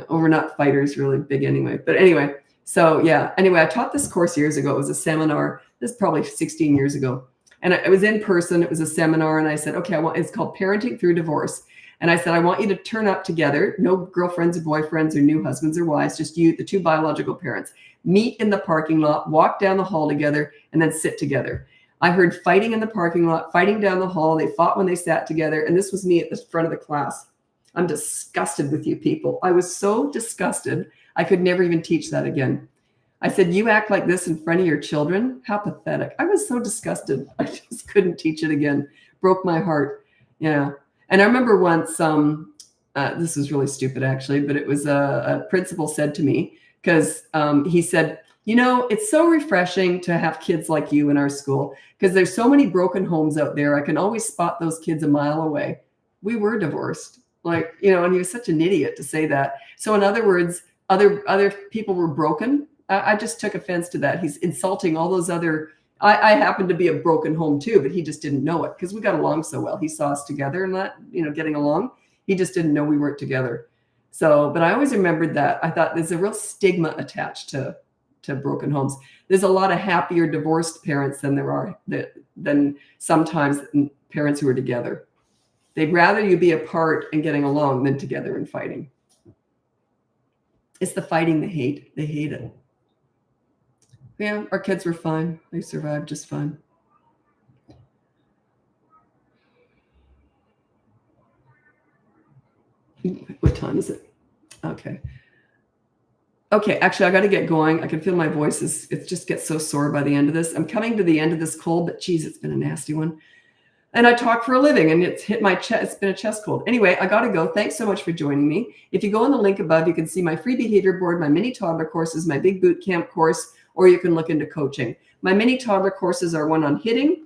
we're not fighters really big anyway. But anyway, so yeah. Anyway, I taught this course years ago. It was a seminar. This is probably 16 years ago. And it was in person. It was a seminar. And I said, okay, it's called Parenting Through Divorce. And I said, I want you to turn up together. No girlfriends or boyfriends or new husbands or wives, just you, the two biological parents. Meet in the parking lot, walk down the hall together, and then sit together. I heard fighting in the parking lot, fighting down the hall. They fought when they sat together. And this was me at the front of the class. I'm disgusted with you people. I was so disgusted. I could never even teach that again. I said, you act like this in front of your children? How pathetic. I was so disgusted. I just couldn't teach it again. Broke my heart. Yeah. And I remember once, this was really stupid actually, but it was a principal said to me, because he said, it's so refreshing to have kids like you in our school, because there's so many broken homes out there. I can always spot those kids a mile away. We were divorced. And he was such an idiot to say that. So in other words, other people were broken. I just took offense to that. He's insulting all those other. I happened to be a broken home too, but he just didn't know it, because we got along so well. He saw us together and that, getting along. He just didn't know we weren't together. So, but I always remembered that. I thought there's a real stigma attached to broken homes. There's a lot of happier divorced parents than sometimes parents who are together. They'd rather you be apart and getting along than together and fighting. It's the fighting they hate. They hate it. Yeah, our kids were fine. They survived just fine. What time is it? Okay. Okay, actually, I got to get going. I can feel my voice it just gets so sore by the end of this. I'm coming to the end of this cold, but geez, it's been a nasty one. And I talk for a living, and it's hit my chest. It's been a chest cold. Anyway, I got to go. Thanks so much for joining me. If you go on the link above, you can see my free behavior board, my mini toddler courses, my big boot camp course, or you can look into coaching. My mini toddler courses are one on hitting,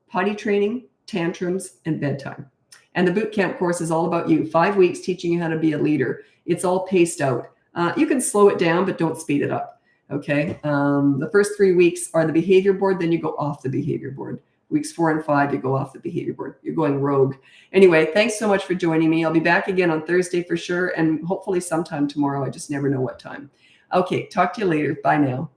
potty training, tantrums, and bedtime. And the boot camp course is all about you. 5 weeks teaching you how to be a leader. It's all paced out. You can slow it down, but don't speed it up. Okay. The first 3 weeks are the behavior board. Then you go off the behavior board. Weeks 4 and 5, you go off the behavior board. You're going rogue. Anyway, thanks so much for joining me. I'll be back again on Thursday for sure. And hopefully sometime tomorrow. I just never know what time. Okay. Talk to you later. Bye now.